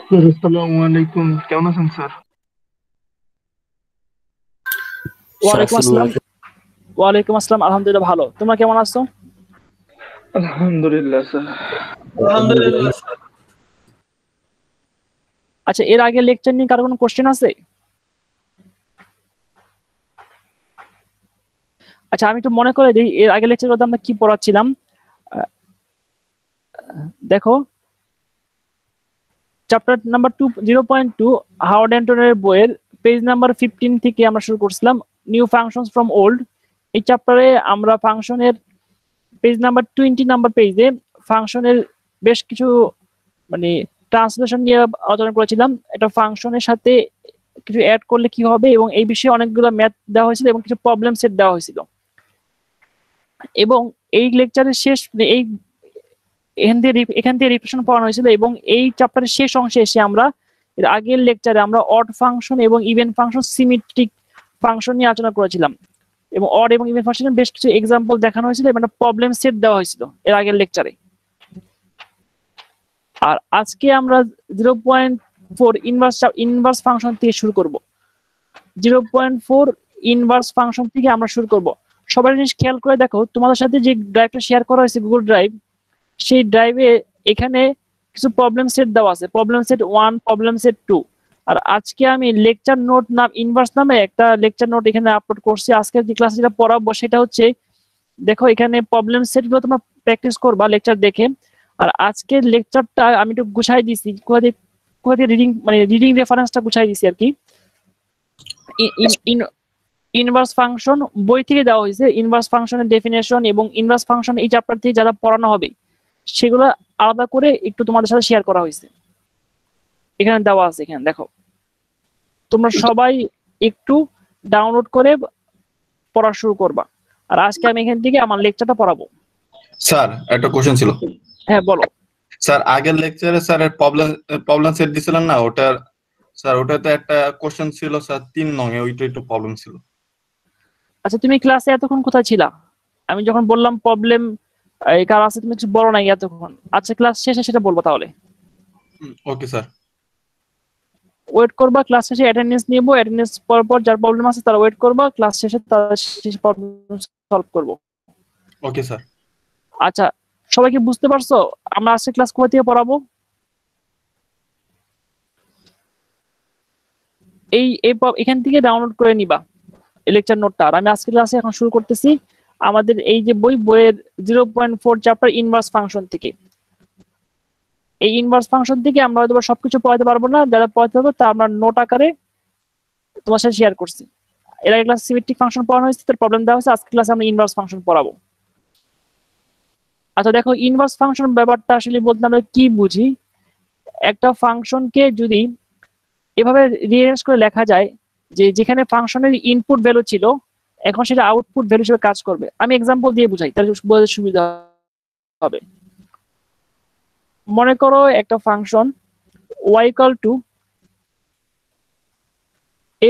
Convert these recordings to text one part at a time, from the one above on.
Sir আসসালামু আলাইকুম, কেমন আছেন স্যার? স্যার ওয়ালাইকুম আসসালামু আসসালাম। আলাইকুম। ওয়ালাইকুম আসসালাম, আলহামদুলিল্লাহ ভালো। তোমরা কেমন আছো? আলহামদুলিল্লাহ স্যার। আলহামদুলিল্লাহ স্যার। আচ্ছা, এর আগে লেকচার নিয়ে কারো কোনো কোশ্চেন আছে? আচ্ছা, আমি একটু মনে করে দিই এর আগে লেকচারে আমরা কি পড়াচ্ছিলাম। আহ, দেখো, চ্যাপ্টার নাম্বার 0.2 হাওয়ার্ড অ্যান্টনের বইয়ের পেজ নাম্বার 15 থেকে আমরা শুরু করছিলাম নিউ ফাংশনস ফ্রম ওল্ড। এই চ্যাপ্টারে আমরা ফাংশনের পেজ নাম্বার 20 নাম্বার পেজে ফাংশনের বেশ কিছু মানে ট্রান্সলেশন নিয়ে আলোচনা করেছিলাম। একটা ফাংশনের সাথে কিছু অ্যাড করলে কি হবে এবং এই বিষয়ে অনেকগুলো ম্যাথ দেওয়া হয়েছিল এবং কিছু প্রবলেম সেট দেওয়া হয়েছিল। এবং এই লেকচারের শেষ এই এখান থেকে রিফ্লেকশন পড়ানো হয়েছিল এবং এই চ্যাপ্টারের শেষ অংশে এসে আমরা এর আগের লেকচারে আমরা অড ফাংশন এবং ইভেন ফাংশন সিমেট্রিক ফাংশন নিয়ে আলোচনা করেছিলাম এবং অড এবং ইভেন ফাংশনের বেশ কিছু এক্সাম্পল দেখানো হয়েছিল এবং একটা প্রবলেম সেট দেওয়া হয়েছিল এর আগের লেকচারে। আর আজকে আমরা 0.4 ইনভার্স ফাংশন থেকে শুরু করব। 0.4 ইনভার্স ফাংশন থেকে আমরা শুরু করব। সবাই জিনিস খেয়াল করে দেখো, তোমাদের সাথে যে ড্রাইভটা শেয়ার করা হয়েছে গুগল ড্রাইভ, সেই ড্রাইভে এখানে কিছু প্রবলেম সেট দেওয়া আছে, প্রবলেম সেট 1, প্রবলেম সেট 2। আর আজকে আমি লেকচার নোট নাম ইনভার্স নামে একটা লেকচার নোট এখানে আপলোড করছি। আজকে যে ক্লাসে যেটা পড়াবো সেটা হচ্ছে, দেখো এখানে প্রবলেম সেটগুলো তোমরা প্র্যাকটিস করবা লেকচার দেখে। আর আজকের লেকচারটা আমি একটু গুছাই দিছি, কোথা থেকে রিডিং মানে রিডিং রেফারেন্সটা গুছাই দিছি আর কি। ইনভার্স ফাংশন বই থেকে দেওয়া হয়েছে, ইনভার্স ফাংশনের ডেফিনেশন এবং ইনভার্স ফাংশন এই চ্যাপ্টার থেকে যারা পড়ানো হবে সেগুলো আলাদা করে একটু তোমাদের সাথে শেয়ার করা হয়েছে, এখানে দেওয়া আছে। এখানে দেখো, তোমরা সবাই একটু ডাউনলোড করে পড়া শুরু করবা। আর আজকে আমি এখান থেকে আমার লেকচারটা পড়াবো। স্যার একটা কোশ্চেন ছিল। হ্যাঁ বলো। স্যার আগের লেকচারে স্যার প্রবলেম সেট দিছিলেন না, ওটার স্যার ওটাতে একটা কোশ্চেন ছিল স্যার 3 নং এ, ওইটা একটু প্রবলেম ছিল। আচ্ছা, তুমি ক্লাসে এতক্ষণ কোথায় ছিলা? আমি যখন বললাম প্রবলেম এই কার আছে, তুমি কিছু বলো নাই এতক্ষণ। আচ্ছা, ক্লাস শেষে সেটা বলবো তাহলে। Okay sir. ওয়েট করবা, ক্লাস শেষে অ্যাটেন্ডেন্স নিব, অ্যাটেন্ডেন্স পর যার প্রবলেম আছে তারা ওয়েট করবা, ক্লাস শেষে তার শেষ প্রবলেম সলভ করব। Okay sir. আচ্ছা, সবাই কি বুঝতে পারছো আমরা আজকে ক্লাস কোথা থেকে পড়াবো? এখান থেকে ডাউনলোড করে নিবা লেকচার নোটটা। আর আমি আজকে ক্লাসে এখন শুরু করতেছি আমাদের এই যে বইয়ের 0.4 চ্যাপ্টার ইনভার্স ফাংশন থেকে। এই ইনভার্স ফাংশন থেকে আমরা হয়তো সবকিছু পড়াতে পারবো না, যারা পড়াতে হবে তা আমরা নোট আকারে তোমার সাথে শেয়ার করছি। এর আগে ক্লাস সিমেট্রিক ফাংশন পড়ানো হয়েছে, তার প্রবলেম দেওয়া হয়েছে। আজকে ক্লাসে আমরা ইনভার্স ফাংশন পড়াবো। আচ্ছা দেখো, ইনভার্স ফাংশন ব্যাপারটা আসলে বলতে আমরা কি বুঝি। একটা ফাংশনকে যদি এভাবে রিঅ্যারেঞ্জ করে লেখা যায় যে যেখানে ফাংশনের ইনপুট ভ্যালু ছিল এখন সেটা আউটপুট ভ্যালু হিসেবে কাজ করবে। আমি এক্সাম্পল দিয়ে বুঝাই, তাহলে বোঝার সুবিধা হবে। মনে করো একটা function y equal to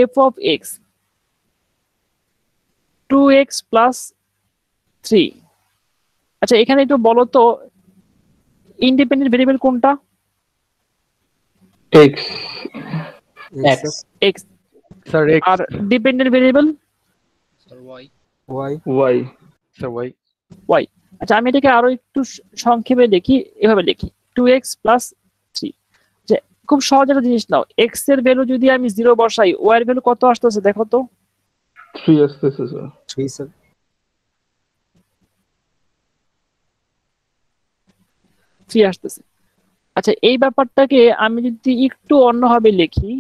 f of x 2x plus 3। আচ্ছা, এখানে একটু বলো তো ইন্ডিপেন্ডেন্ট ভেরিয়েবল কোনটা? X. X x। Sir x আর dependent variable y y. Sir y y। আচ্ছা, আমি এটাকে আরো একটু সংক্ষেপে লিখি, এভাবে লিখি 2x plus 3। যে খুব সহজ একটা জিনিস নাও, x এর ভ্যালু যদি আমি 0 বসাই, y এর ভ্যালু কত আসতেছে দেখো তো। 3 আসতেছে স্যার। 3 স্যার 3 আসতেছে। আচ্ছা, এই ব্যাপারটাকে আমি যদি একটু অন্যভাবে লিখি,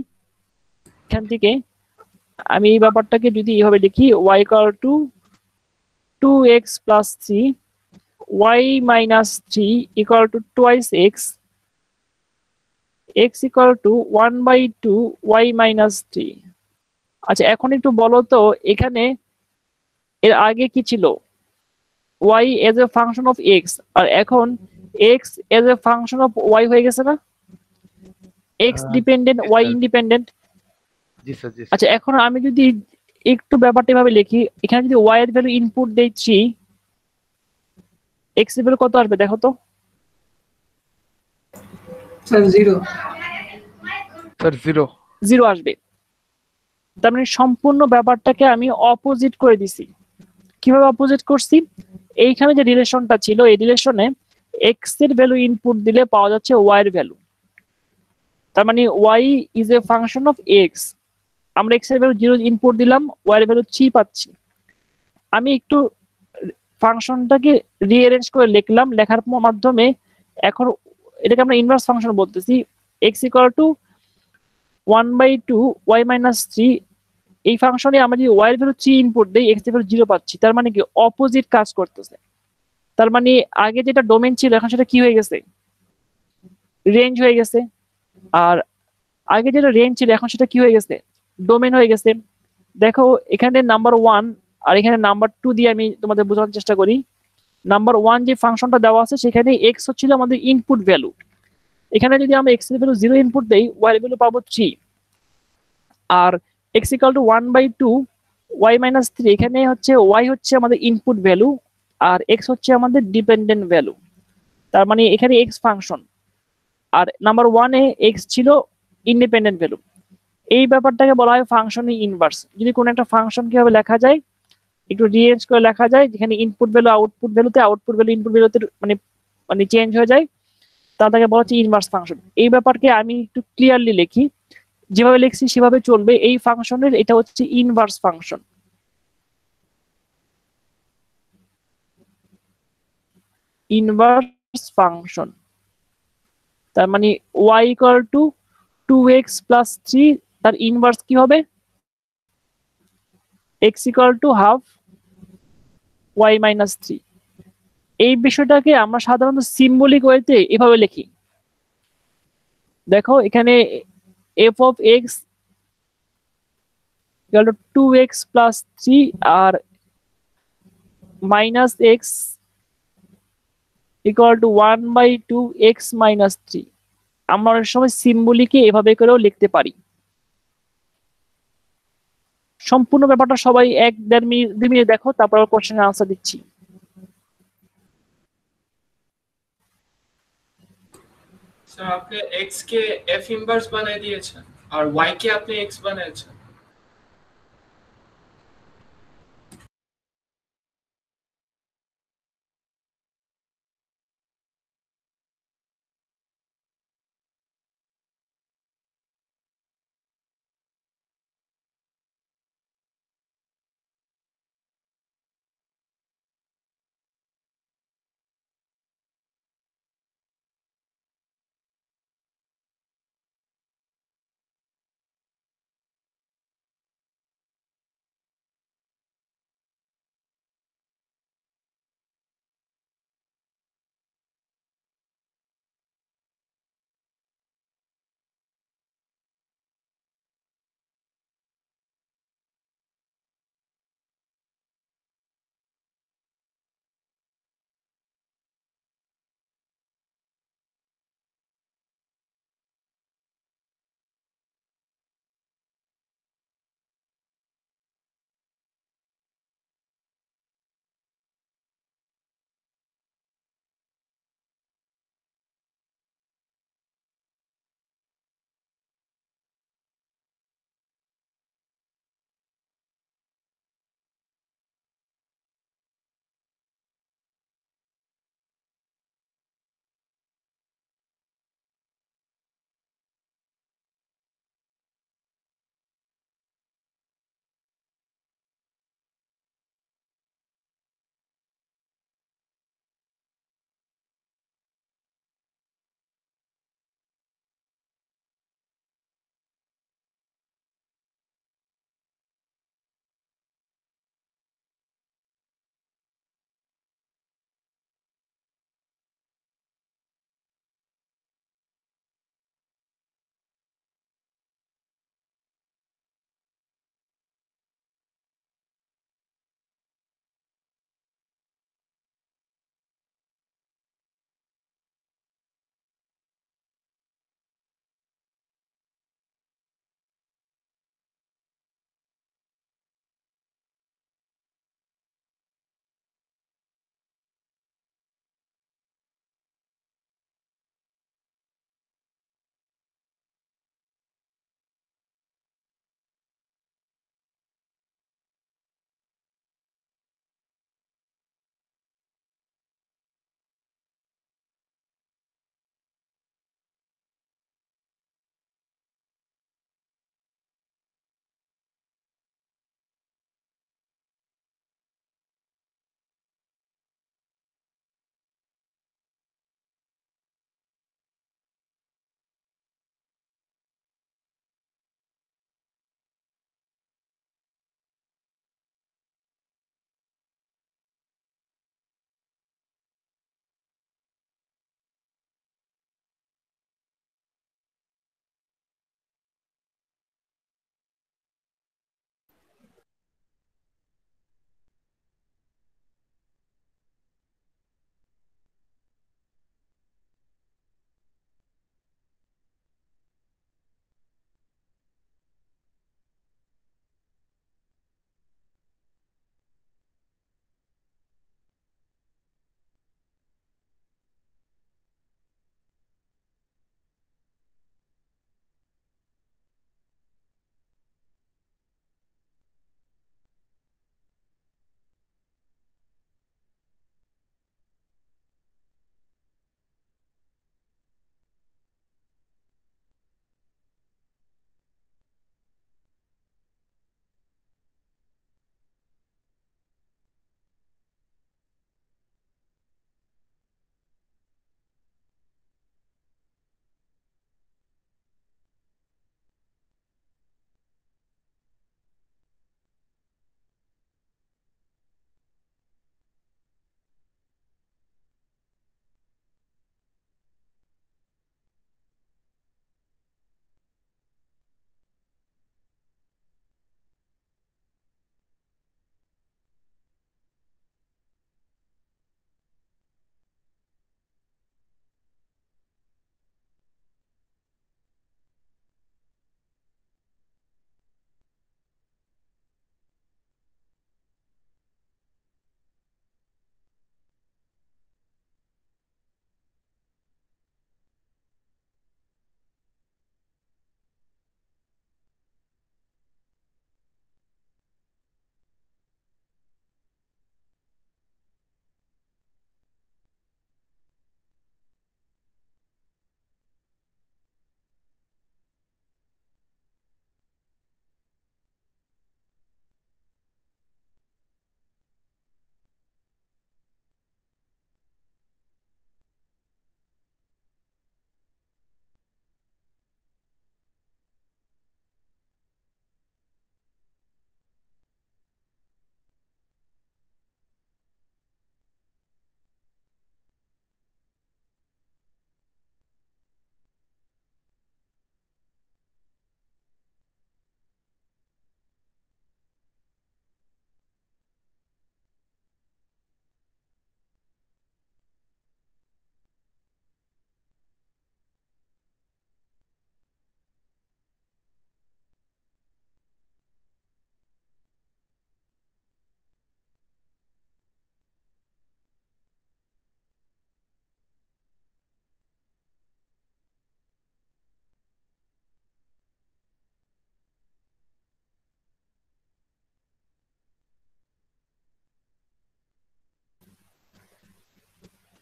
এখান থেকে আমি এই ব্যাপারটাকে যদি এইভাবে লিখি y equal to 2x plus 3, y minus 3 equal to twice x, x equal to 1/2 y minus 3। আচ্ছা, এখন একটু বলো তো এখানে এর আগে কি ছিল? y as a function of x, আর এখন x as a function of y হয়ে গেছে না? x dependent y independent. জি স্যার জি আচ্ছা, এখন আমি যদি একটু ব্যাপারটা এভাবে লিখি, এখানে যদি y এর ভ্যালু ইনপুট দেই 3, x এর ভ্যালু কত আসবে দেখো তো। স্যার 0। স্যার 0 0 আসবে। তার মানে সম্পূর্ণ ব্যাপারটাকে আমি অপোজিট করে দিছি। কিভাবে অপোজিট করছি? এইখানে যে রিলেশনটা ছিল এই রিলেশনে এক্স এর ভ্যালু ইনপুট দিলে পাওয়া যাচ্ছে ওয়াই এর ভ্যালু। তার মানে y is a function of x. আমরা এক্স এর ভ্যালু 0 ইনপুট দিলাম, ওয়াই এর ভ্যালু 3 পাচ্ছি। আমি একটু ফাংশনটাকে রিঅ্যারেঞ্জ করে লিখলাম, লেখার মাধ্যমে এখন এটাকে আমরা ইনভার্স ফাংশন বলতেছি। x equal to 1/2 y minus 3। এই ফাংশনে আমরা যদি y এর ভ্যালু 3 ইনপুট দেই, x এর ভ্যালু 0 পাচ্ছি। তার মানে কি অপোজিট কাজ করতেছে। তার মানে আগে যেটা ডোমেন ছিল এখন সেটা কি হয়ে গেছে? রেঞ্জ হয়ে গেছে। আর আগে যেটা রেঞ্জ ছিল এখন সেটা কি হয়ে গেছে? ডোমেন হয়ে গেছে। দেখো এখানে নাম্বার 1 আর এখানে নাম্বার 2 দিয়ে আমি তোমাদের বোঝানোর চেষ্টা করি। নাম্বার 1 যে ফাংশনটা দেওয়া আছে সেখানে x হচ্ছিল আমাদের ইনপুট ভ্যালু। এখানে যদি আমরা x এর ভ্যালু 0 ইনপুট দেই, y এর ভ্যালু পাবো 3। আর x equal to 1/2 y minus 3, এখানে হচ্ছে y হচ্ছে আমাদের ইনপুট ভ্যালু আর x হচ্ছে আমাদের ডিপেন্ডেন্ট ভ্যালু। তার মানে এখানে x ফাংশন আর নাম্বার 1 এ x ছিল ইন্ডিপেন্ডেন্ট ভ্যালু। এই ব্যাপারটাকে বলা হয় ফাংশনের ইনভার্স। যদি কোনো একটা ফাংশন কিভাবে লেখা যায়, একটু রিঅ্যারেঞ্জ করে লেখা যায়, যেখানে ইনপুট ভ্যালু আউটপুট ভ্যালুতে, আউটপুট ভ্যালু ইনপুট ভ্যালুতে মানে মানে চেঞ্জ হয়ে যায়, তাকে বলা হচ্ছে ইনভার্স ফাংশন। এই ব্যাপারকে আমি একটু ক্লিয়ারলি লিখি, যেভাবে লিখছি সেভাবে চলবে। এই ফাংশনের এটা হচ্ছে ইনভার্স ফাংশন। ইনভার্স ফাংশন তার মানে y equal to 2x plus 3, তার ইনভার্স কি হবে? x equal to half y minus 3। এই বিষয়টাকে আমরা সাধারণত সিম্বলিক ওয়েতে এভাবে লিখি। দেখো এখানে f of x equal to 2x plus 3 আর minus x equal to 1/2 x minus 3। আমরা অনেক সময় সিম্বলিকে এভাবে করেও লিখতে পারি। সম্পূর্ণ ব্যাপারটা সবাই 1-1.5 মিনিট 2 মিনিট দেখো, তারপর কোশ্চেনের আনসার দিচ্ছি। স্যার আপনি x কে f ইনভার্স বানিয়ে দিয়েছেন আর y কে আপনি x বানিয়েছেন।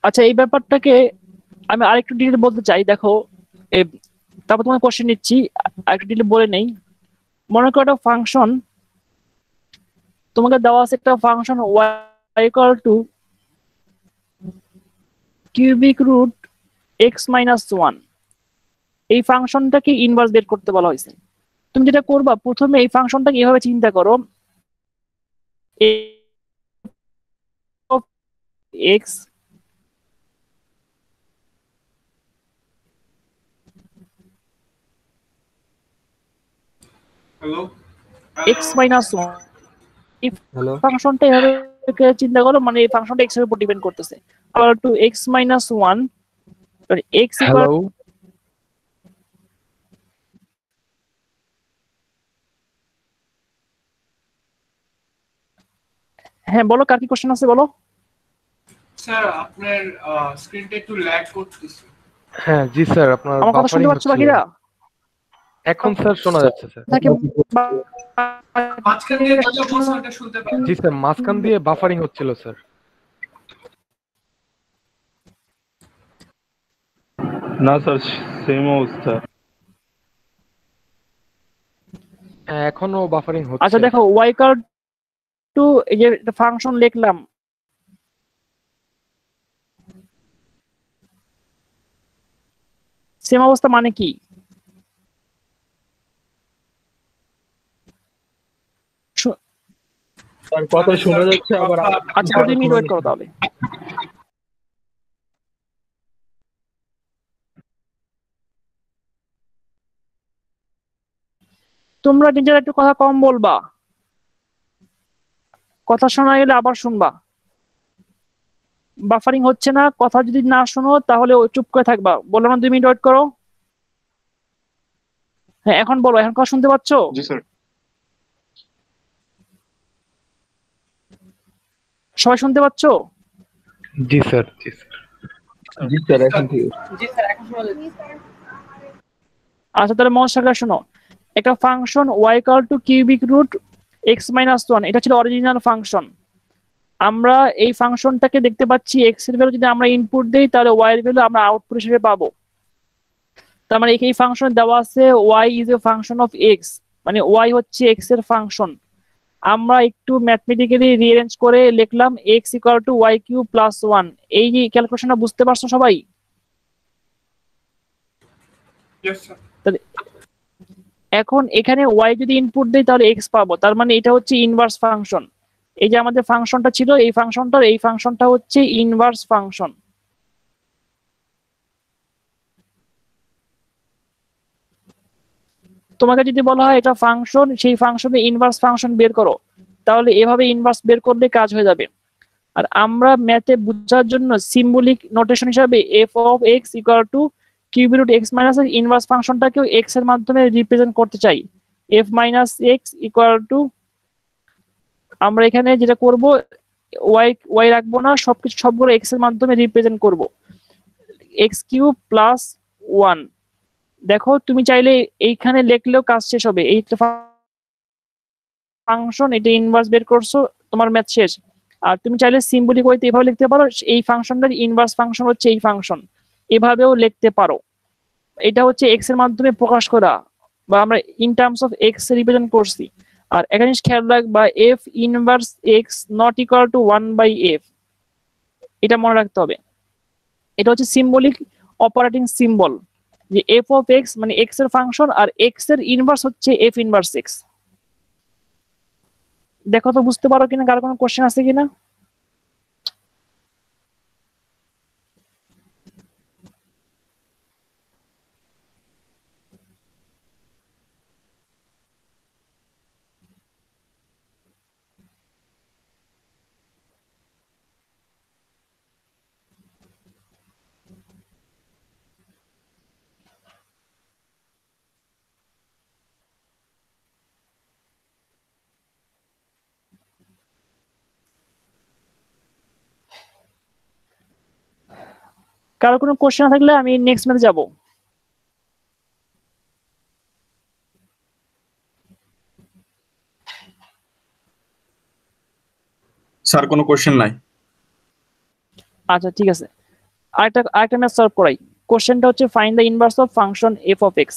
আচ্ছা, এই ব্যাপারটাকে আমি আরেকটু ডিটেল বলতে চাই। দেখো, তারপর তোমার কোশ্চেন নিচ্ছি, আরেকটু ডিটেল বলে নেই। মনে করো একটা ফাংশন তোমাকে দেওয়া আছে, একটা function y equal to cubic root x minus one. এই ফাংশনটাকে ইনভার্স বের করতে বলা হয়েছে। তুমি যেটা করবা, প্রথমে এই ফাংশনটাকে এভাবে চিন্তা করো, x hello x minus one. এই হ্যালো ফাংশনটা এভাবে চিন্তা করো, মানে এই ফাংশনটা এক্স এর উপর ডিপেন্ড করতেছে। Equal to x minus one, x equal hello হ্যাঁ বলো, কার কি কোশ্চেন আছে বলো। স্যার আপনার স্ক্রিনটা একটু ল্যাগ করতেছে। হ্যাঁ জি স্যার, আপনার আমার কথা শুনতে বাফারিং পাচ্ছ হচ্ছিল। বাকিরা? এখন স্যার শোনা যাচ্ছে স্যার। নাকি মাঝখান দিয়ে কথা বলছো ওটা শুনতে পাচ্ছি। জি স্যার, মাঝখান দিয়ে বাফারিং হচ্ছিল স্যার। না স্যার, সেম অবস্থা। হ্যাঁ, এখনো বাফারিং আচ্ছা হচ্ছে। দেখো, y ইকুয়াল টু, এই যে ফাংশন লিখলাম, সেম অবস্থা মানে কি? স্যার কথা শোনা যাচ্ছে, আবার আচ্ছা 2 মিনিট ওয়েট করো তাহলে। তোমরা নিজেরা একটু কথা কম বলবা, কথা শোনা গেলে আবার শুনবা। বাফারিং হচ্ছে না, কথা যদি না শোনো তাহলে চুপ করে থাকবা। বললাম না 2 মিনিট ওয়েট করো। হ্যাঁ এখন বলো, এখন কথা শুনতে পাচ্ছো? জি স্যার। সবাই শুনতে পাচ্ছো? জি স্যার, জি স্যার। জি স্যার, এখন ঠিক আচ্ছা তাহলে মন সাকা শোনো, একটা function y equal to cubic root x minus one, এটা ছিল অরিজিনাল ফাংশন। আমরা এই ফাংশনটাকে দেখতে পাচ্ছি, এক্স এর ভ্যালু যদি আমরা ইনপুট দেই তাহলে y এর ভ্যালু আমরা আউটপুট হিসেবে পাবো। তার মানে এই ফাংশন দেওয়া আছে y is a function of x, মানে y হচ্ছে এক্স এর ফাংশন। আমরা একটু ম্যাথমেটিক্যালি রিঅ্যারেঞ্জ করে লিখলাম x equal two y cube plus one. এই যে ক্যালকুলেশনটা বুঝতে পারছো সবাই? Yes sir. এখন এখানে y যদি ইনপুট দেই তাহলে x পাবো, তার মানে এটা হচ্ছে ইনভার্স ফাংশন। এই যে আমাদের ফাংশনটা ছিল, এই ফাংশনটা হচ্ছে ইনভার্স ফাংশন। তোমাকে যদি বলা হয় এটা ফাংশন, সেই ফাংশনে ইনভার্স ফাংশন বের করো, তাহলে এভাবে ইনভার্স বের করলে কাজ হয়ে যাবে। আর আমরা ম্যাথে বোঝার জন্য সিম্বলিক নোটেশন হিসাবে f of x equal to cube root x minus inverse ফাংশনটাকেও x এর মাধ্যমে রিপ্রেজেন্ট করতে চাই। f minus x equal to, আমরা এখানে যেটা করব, y রাখবো না, সবগুলো x এর মাধ্যমে রিপ্রেজেন্ট করব, x কিউব প্লাস ওয়ান। দেখো তুমি চাইলে এইখানে লিখলেও কাজ শেষ হবে। এই ফাংশন, এটা ইনভার্স বের করছো, তোমার ম্যাথ শেষ। আর তুমি চাইলে সিম্বলিক ওয়েতে এভাবে লিখতে পারো, এই ফাংশনটার ইনভার্স ফাংশন হচ্ছে এই ফাংশন, এভাবেও লিখতে পারো। এটা হচ্ছে এক্স এর মাধ্যমে প্রকাশ করা, বা আমরা in terms of x represent করছি। আর একটা জিনিস খেয়াল রাখবা, F inverse x not equal to 1/f, এটা মনে রাখতে হবে। এটা হচ্ছে সিম্বলিক অপারেটিং সিম্বল, যে এফ অফ এক্স মানে এক্স এর ফাংশন, আর এক্স এর ইনভার্স হচ্ছে এফ ইনভার্স এক্স। দেখো তো বুঝতে পারো কিনা, কার কোনো কোশ্চেন আছে কিনা? কারো কোনো কোশ্চেন থাকলে আমি নেক্সট ম্যাথে যাব। স্যার কোনো কোশ্চেন নাই। আচ্ছা ঠিক আছে, আরেকটা ম্যাথ সলভ করাই। কোশ্চেনটা হচ্ছে find the inverse of function F of x.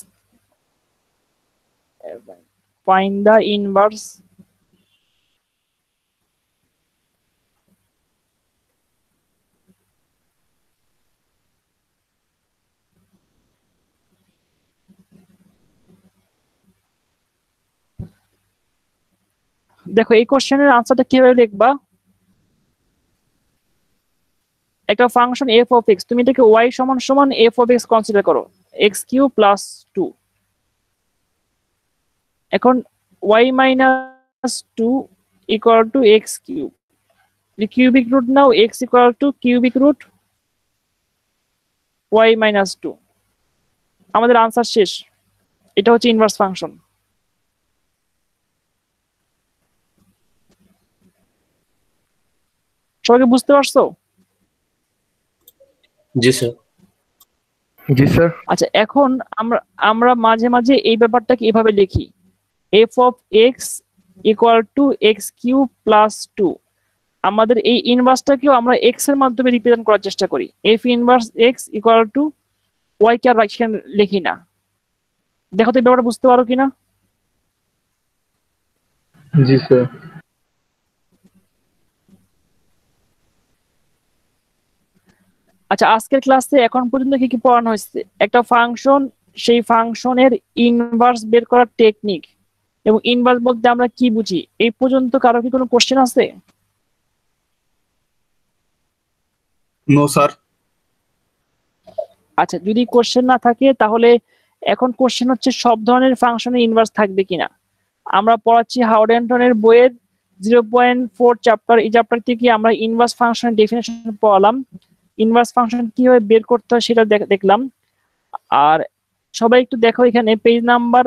Find the inverse দেখো এই কোশ্চেনের আনসারটা কিভাবে লিখবা। একটা ফাংশন এফ অফ এক্স, তুমি এটাকে ওয়াই সমান সমান এফ অফ এক্স কনসিডার করো, এক্স কিউ প্লাস 2। এখন y minus 2 equal to x cube, cubic root now, x equal to cubic root y minus 2। আমাদের আনসার শেষ। এটা হচ্ছে ইনভার্স ফাংশন। সবাইকে বুঝতে পারছো? জি স্যার। জি স্যার। আচ্ছা, এখন আমরা আমরা মাঝে মাঝে এই ব্যাপারটাকে এভাবে লিখি, F of x equal to x cube plus 2। আমাদের এই ইনভার্সটাকেও আমরা এক্স এর মাধ্যমে রিপ্রেজেন্ট করার চেষ্টা করি, f inverse x equal to y কে আর এখানে লিখি না। দেখো তো এই ব্যাপারটা বুঝতে পারো কিনা। জি স্যার। আচ্ছা, আজকের ক্লাসে এখন পর্যন্ত কি কি পড়ানো হয়েছে? একটা ফাংশন, সেই ফাংশনের ইনভার্স বের করার টেকনিক, এবং ইনভার্স বলতে আমরা কি বুঝি। এই পর্যন্ত কারো কি কোনো কোশ্চেন আছে? No sir. আচ্ছা, যদি কোশ্চেন না থাকে তাহলে এখন কোশ্চেন হচ্ছে সব ধরনের ফাংশনের ইনভার্স থাকবে কিনা। আমরা পড়াচ্ছি হাওয়ার্ড অ্যান্টনের বইয়ের 0.4 চ্যাপ্টার। এই চ্যাপ্টার থেকে আমরা ইনভার্স ফাংশনের ডেফিনেশন পড়ালাম, ইনভার্স ফাংশন কিভাবে বের করতে হয় সেটা দেখলাম। আর সবাই একটু দেখো, এখানে পেজ নাম্বার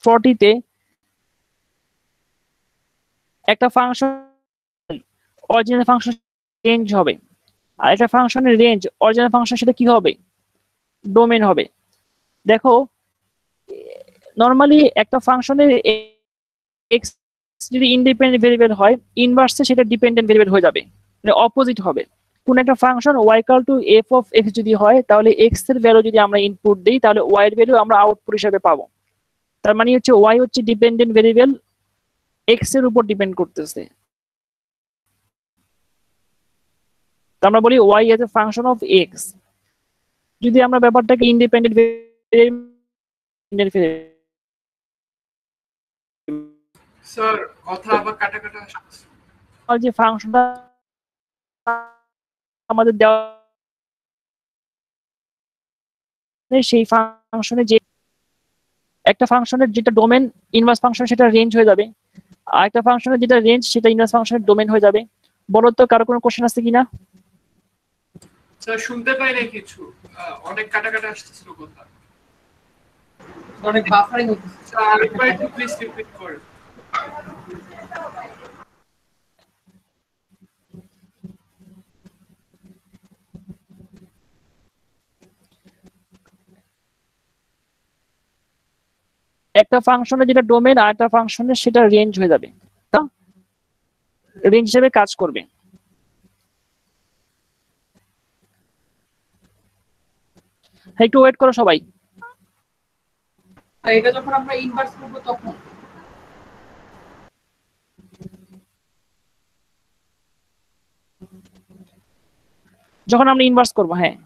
40-তে একটা ফাংশন অরিজিনাল ফাংশন রেঞ্জ হবে, আর একটা ফাংশনের রেঞ্জ অরিজিনাল ফাংশন সেটা কি হবে? ডোমেন হবে। দেখো নরমালি একটা ফাংশনের এক্স যদি ইন্ডিপেন্ডেন্ট ভেরিয়েবল হয়, ইনভার্সে সেটা ডিপেন্ডেন্ট ভেরিয়েবল হয়ে যাবে, মানে অপোজিট হবে। কোন একটা function y equal to f of x যদি হয়, তাহলে এক্স এর ভ্যালু যদি আমরা ইনপুট দিই, তাহলে ওয়াই এর ভ্যালু আমরা আউটপুট হিসেবে পাবো। তার মানে হচ্ছে ওয়াই হচ্ছে ডিপেন্ডেন্ট ভেরিয়েবল, এক্স এর উপর ডিপেন্ড করতেছে। আমরা বলি y as a function of x. যদি আমরা ব্যাপারটাকে ইন্ডিপেন্ডেন্ট স্যার কথা আবার কাটা কাটা আসছে। যে ফাংশনটা আমাদের দেওয়া, সেই ফাংশনে যে একটা ফাংশনের যেটা ডোমেন ইনভার্স ফাংশন সেটা রেঞ্জ হয়ে যাবে, আর একটা ফাংশনের যেটা রেঞ্জ সেটা ইনভার্স ফাংশনের ডোমেন হয়ে যাবে। বলো তো কারো কোনো কোশ্চেন আছে কিনা? স্যার শুনতে পাই না কিছু, অনেক কাটা কাটা আসছিল কথা, অনেক বাফারিং হচ্ছে। স্যার আরেকবার একটু প্লিজ রিপিট করুন। একটা ফাংশনের যেটা ডোমেন আর একটা ফাংশনের সেটা রেঞ্জ হয়ে যাবে, রেঞ্জ হিসেবে কাজ করবে। হ্যাঁ, একটু ওয়েট করো সবাই। আর এটা যখন আমরা ইনভার্স করব তখন যখন আমরা ইনভার্স করব, হ্যাঁ।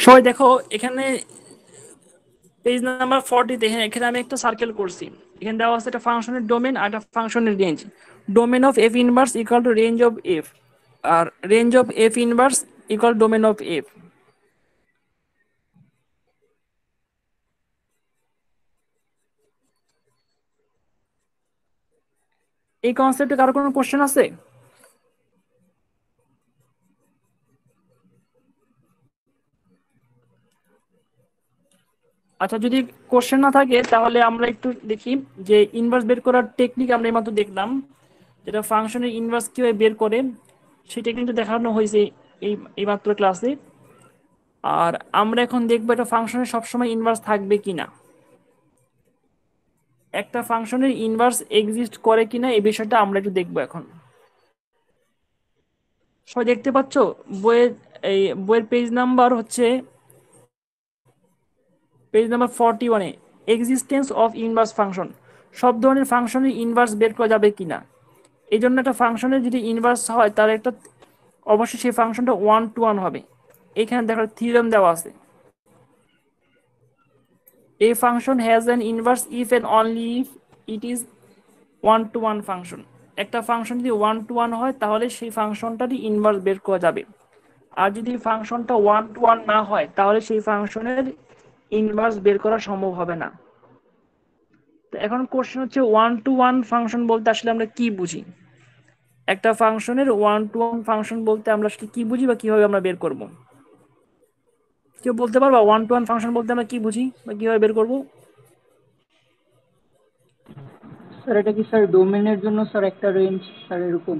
সবাই দেখো, এখানে পেজ নাম্বার 40-তে এখানে আমি একটা সার্কেল করছি। এখানে দেওয়া আছে একটা ফাংশনের ডোমেন আর একটা ফাংশনের range. Domain of f inverse equal to range of f, আর range of f inverse equal domain of f. এই কনসেপ্টে কারো কোনো কোশ্চেন আছে? আচ্ছা, যদি কোশ্চেন না থাকে তাহলে আমরা একটু দেখি যে ইনভার্স বের করার টেকনিক আমরা এইমাত্র দেখলাম, যেটা ফাংশনের ইনভার্স কিভাবে বের করে সেই টেকনিকটা দেখানো হয়েছে এইমাত্র ক্লাসে। আর আমরা এখন দেখবো একটা ফাংশনের সবসময় ইনভার্স থাকবে কিনা, একটা ফাংশনের ইনভার্স এক্সিস্ট করে কিনা এই বিষয়টা আমরা একটু দেখবো এখন। সবাই দেখতে পাচ্ছ বইয়ের পেজ নাম্বার হচ্ছে পেজ নাম্বার 41-এ এক্সিস্টেন্স অফ ইনভার্স ফাংশন, সব ধরনের ফাংশনের ইনভার্স বের করা যাবে কিনা। এই জন্য একটা ফাংশনের যদি ইনভার্স হয় তাহলে একটা অবশ্যই সেই ফাংশনটা 1-to-1 হবে। এখানে দেখো থিওরেম দেওয়া আছে, a function has an inverse if and only if it is 1-to-1 function. একটা ফাংশন যদি 1-to-1 হয় তাহলে সেই ফাংশনটারই ইনভার্স বের করা যাবে, আর যদি ফাংশনটা 1-to-1 না হয় তাহলে সেই ফাংশনের ইনভার্স বের করা সম্ভব হবে না। তো এখন কোশ্চেন হচ্ছে 1-to-1 ফাংশন বলতে আসলে আমরা কি বুঝি, একটা ফাংশনের 1-to-1 ফাংশন বলতে আমরা আসলে কি বুঝি বা কিভাবে আমরা বের করব। কেউ বলতে পারবা 1-to-1 ফাংশন বলতে আমরা কি বুঝি বা কিভাবে বের করব? স্যার এটা কি স্যার ডোমেনের জন্য স্যার একটা রেঞ্জ স্যার এরকম?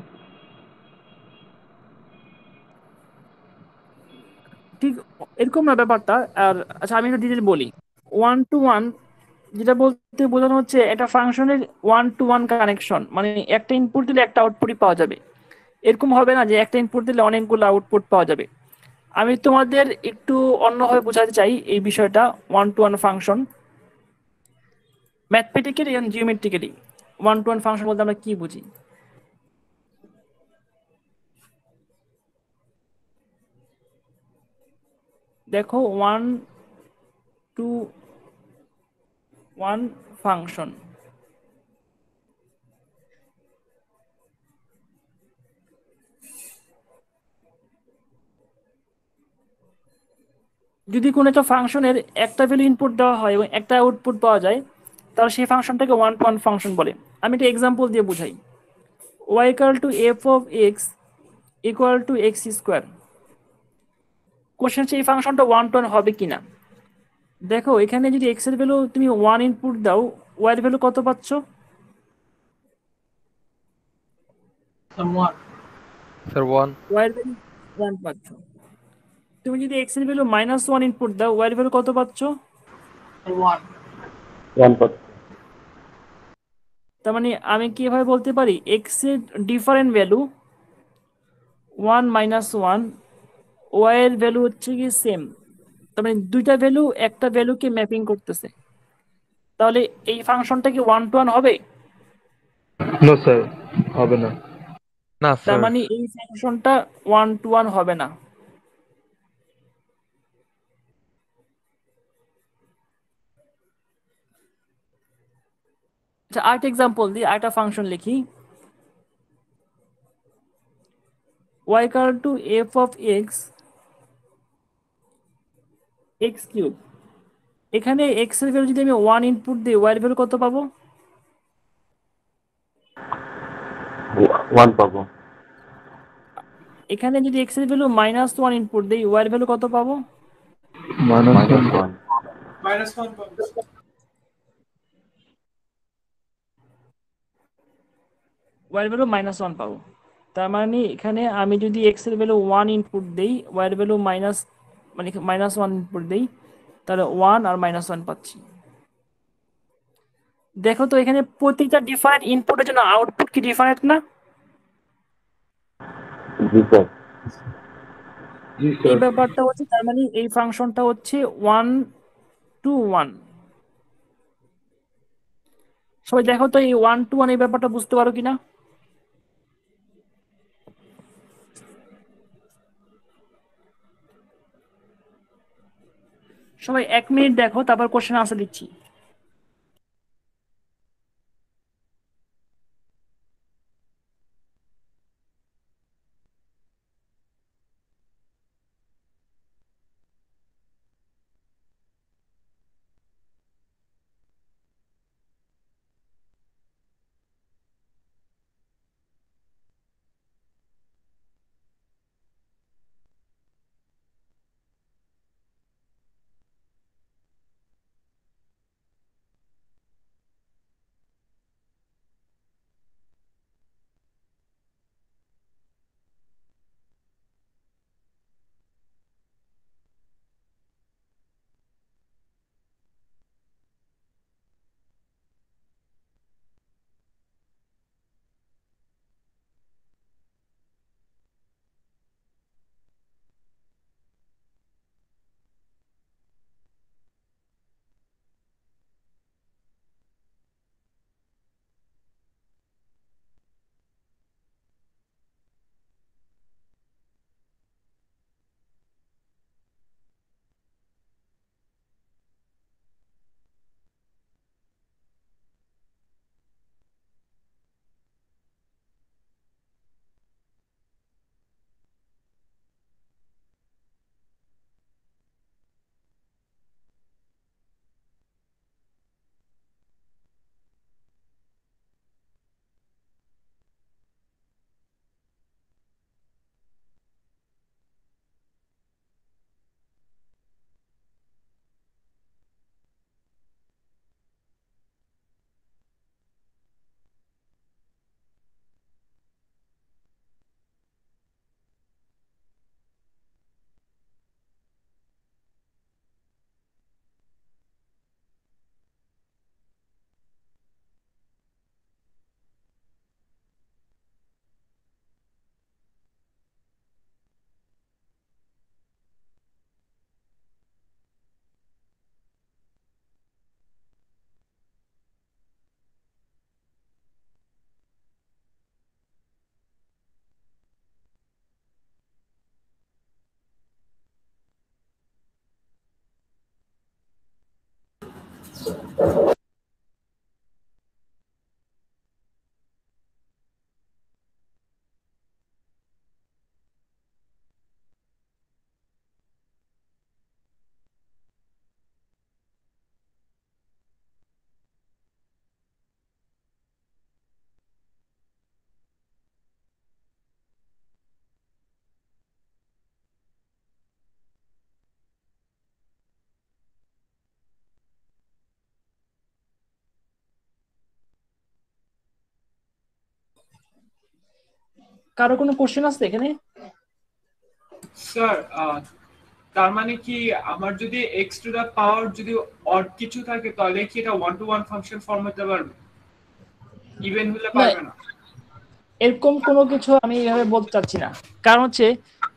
ঠিক এরকম না ব্যাপারটা। আর আচ্ছা, আমি একটু ডিটেল বলি। 1-to-1 যেটা বলতে বোঝানো হচ্ছে একটা ফাংশনের 1-to-1 কানেকশন, মানে একটা ইনপুট দিলে একটা আউটপুটই পাওয়া যাবে। এরকম হবে না যে একটা ইনপুট দিলে অনেকগুলো আউটপুট পাওয়া যাবে। আমি তোমাদের একটু অন্যভাবে বোঝাতে চাই এই বিষয়টা। 1-to-1 ফাংশন ম্যাথমেটিক্যালি এবং জিওমেট্রিক্যালি 1-to-1 ফাংশন বলতে আমরা কি বুঝি। দেখো 1-to-1 ফাংশন, যদি কোনো একটা ফাংশনের একটা ভ্যালু ইনপুট দেওয়া হয় এবং একটা আউটপুট পাওয়া যায় তাহলে সেই ফাংশনটাকে 1-to-1 ফাংশন বলে। আমি একটা এক্সাম্পল দিয়ে বুঝাই। y equal to f of x equal to x square. Question হচ্ছে এই ফাংশনটা 1-to-1 হবে কিনা। দেখো এখানে যদি x এর ভ্যালু তুমি 1 ইনপুট দাও, y এর ভ্যালু কত পাচ্ছ? someone Sir, 1. y এর ভ্যালু 1 পাচ্ছ। তুমি যদি x এর ভ্যালু -1 ইনপুট দাও, y এর ভ্যালু কত পাচ্ছ? one তার মানে আমি কিভাবে বলতে পারি x এর ডিফারেন্ট ভ্যালু 1 -1, y এর ভ্যালু হচ্ছে কি সেম। তার মানে দুইটা ভ্যালু একটা ভ্যালুকে ম্যাপিং করতেছে। তাহলে এই ফাংশনটা কি 1-to-1 হবে? নো স্যার, হবে না। না তার স্যার। মানে এই ফাংশনটা 1-to-1 হবে না। আচ্ছা, আরেকটা এক্সাম্পল দিই, আরেকটা ফাংশন লিখি। y equal to f of x x cube. এখানে x এর ভ্যালু যদি আমি 1 ইনপুট দিই, y এর ভ্যালু কত পাবো? 1 পাবো। এখানে যদি x এর ভ্যালু -1 ইনপুট দিই, y এর ভ্যালু কত পাবো? -1 -1 পাবো। y এর ভ্যালু -1 পাবো। তার মানে এখানে আমি যদি x এর ভ্যালু 1 ইনপুট দেই, y এর ভ্যালু -1 ইনপুট দেই, তাহলে 1 আর -1 পাচ্ছি। দেখো তো এখানে প্রতিটা ডিফারেন্ট ইনপুটের জন্য আউটপুট কি ডিফারেন্ট না? জি স্যার। জি এই স্যার। ব্যাপারটা হচ্ছে, তার মানে এই ফাংশনটা হচ্ছে 1-to-1। সবাই দেখো তো এই 1-to-1 এই ব্যাপারটা বুঝতে পারো কিনা। সবাই 1 মিনিট দেখো, তারপর কোশ্চেন আনসার দিচ্ছি। কারো কোনো কোশ্চেন আছে এখানে? স্যার তার মানে কি আমার যদি এক্স টু দা পাওয়ার যদি অড কিছু থাকে তাহলে কি এটা 1 to 1 ফাংশন ফর্ম হতে পারবে, ইভেন হলে পারবে না? এরকম কোনো কিছু আমি এইভাবে বলতে চাচ্ছি না। কারণ হচ্ছে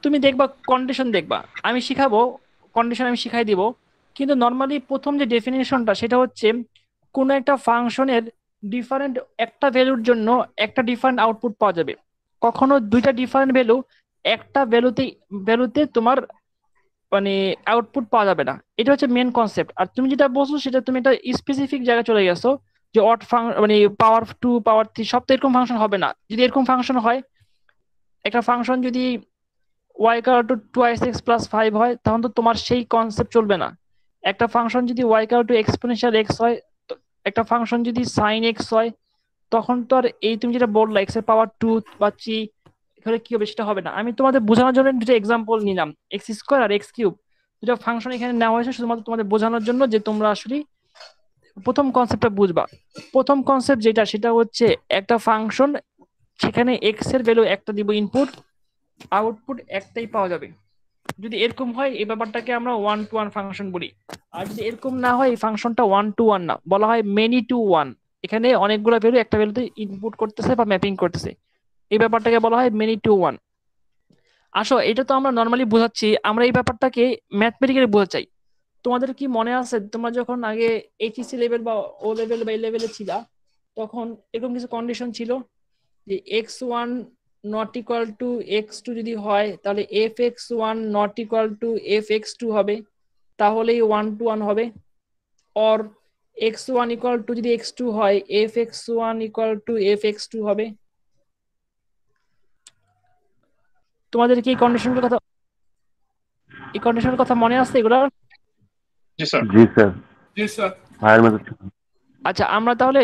তুমি দেখবা কন্ডিশন দেখবা, আমি শিখাবো কন্ডিশন আমি শিখাই দিব, কিন্তু নর্মালি প্রথম যে ডেফিনেশনটা সেটা হচ্ছে কোনো একটা ফাংশনের ডিফারেন্ট একটা ভ্যালুর জন্য একটা ডিফারেন্ট আউটপুট পাওয়া যাবে, কখনো দুইটা ডিফারেন্ট ভ্যালু একটা ভ্যালুতে তোমার মানে আউটপুট পাওয়া যাবে না। এটা হচ্ছে মেন কনসেপ্ট। আর তুমি যেটা বলছো সেটা তুমি একটা স্পেসিফিক জায়গায় চলে গেছো যে অড মানে পাওয়ার 2 পাওয়ার 3 সব তো এরকম ফাংশন হবে না। যদি এরকম ফাংশন হয়, একটা ফাংশন যদি y equal to 2x plus 5 হয় তখন তো তোমার সেই কনসেপ্ট চলবে না। একটা ফাংশন যদি y equal to exponential x হয়, একটা ফাংশন যদি sin x হয়, তখন তো আর এই তুমি যেটা বললা x এর পাওয়ার 2 বা 3 এখানে কি হবে সেটা হবে না। আমি তোমাদের বোঝানোর জন্য দুটো এক্সাম্পল নিলাম, এক্স স্কোয়ার আর এক্স কিউব, দুটো ফাংশন এখানে নেওয়া হয়েছে শুধুমাত্র তোমাদের বোঝানোর জন্য যে তোমরা আসলে প্রথম কনসেপ্টটা বুঝবা। প্রথম কনসেপ্ট যেটা সেটা হচ্ছে একটা ফাংশন, সেখানে এক্স এর ভ্যালু একটা দিব ইনপুট, আউটপুট একটাই পাওয়া যাবে। যদি এরকম হয় এই ব্যাপারটাকে আমরা 1 to 1 ফাংশন বলি। আর যদি এরকম না হয় এই ফাংশনটা 1 to 1 না, বলা হয় মেনি টু 1। এখানে অনেকগুলো ভ্যালু একটা ভ্যালুতে ইনপুট করতেছে বা ম্যাপিং করতেছে, এই ব্যাপারটাকে বলা হয় মেনি টু 1। আসো এটা তো আমরা নর্মালি বোঝাচ্ছি, আমরা এই ব্যাপারটাকে ম্যাথমেটিক্যালি বোঝাতে চাই। তোমাদের কি মনে আছে তোমরা যখন আগে এইচএসসি লেভেল বা ও লেভেল বা এই লেভেলে ছিলা, তখন এরকম কিছু কন্ডিশন ছিল যে x1 not equal to x2 যদি হয় তাহলে fx1 not equal to fx2 হবে, তাহলেই 1 to 1 হবে। অর x1 ইকুয়াল টু যদি x2 হয় fx1 ইকুয়াল টু fx2 হবে। তোমাদের কি এই কন্ডিশনগুলোর কথা মনে আছে এগুলো? জি স্যার। জি স্যার। জি স্যার। আচ্ছা আমরা তাহলে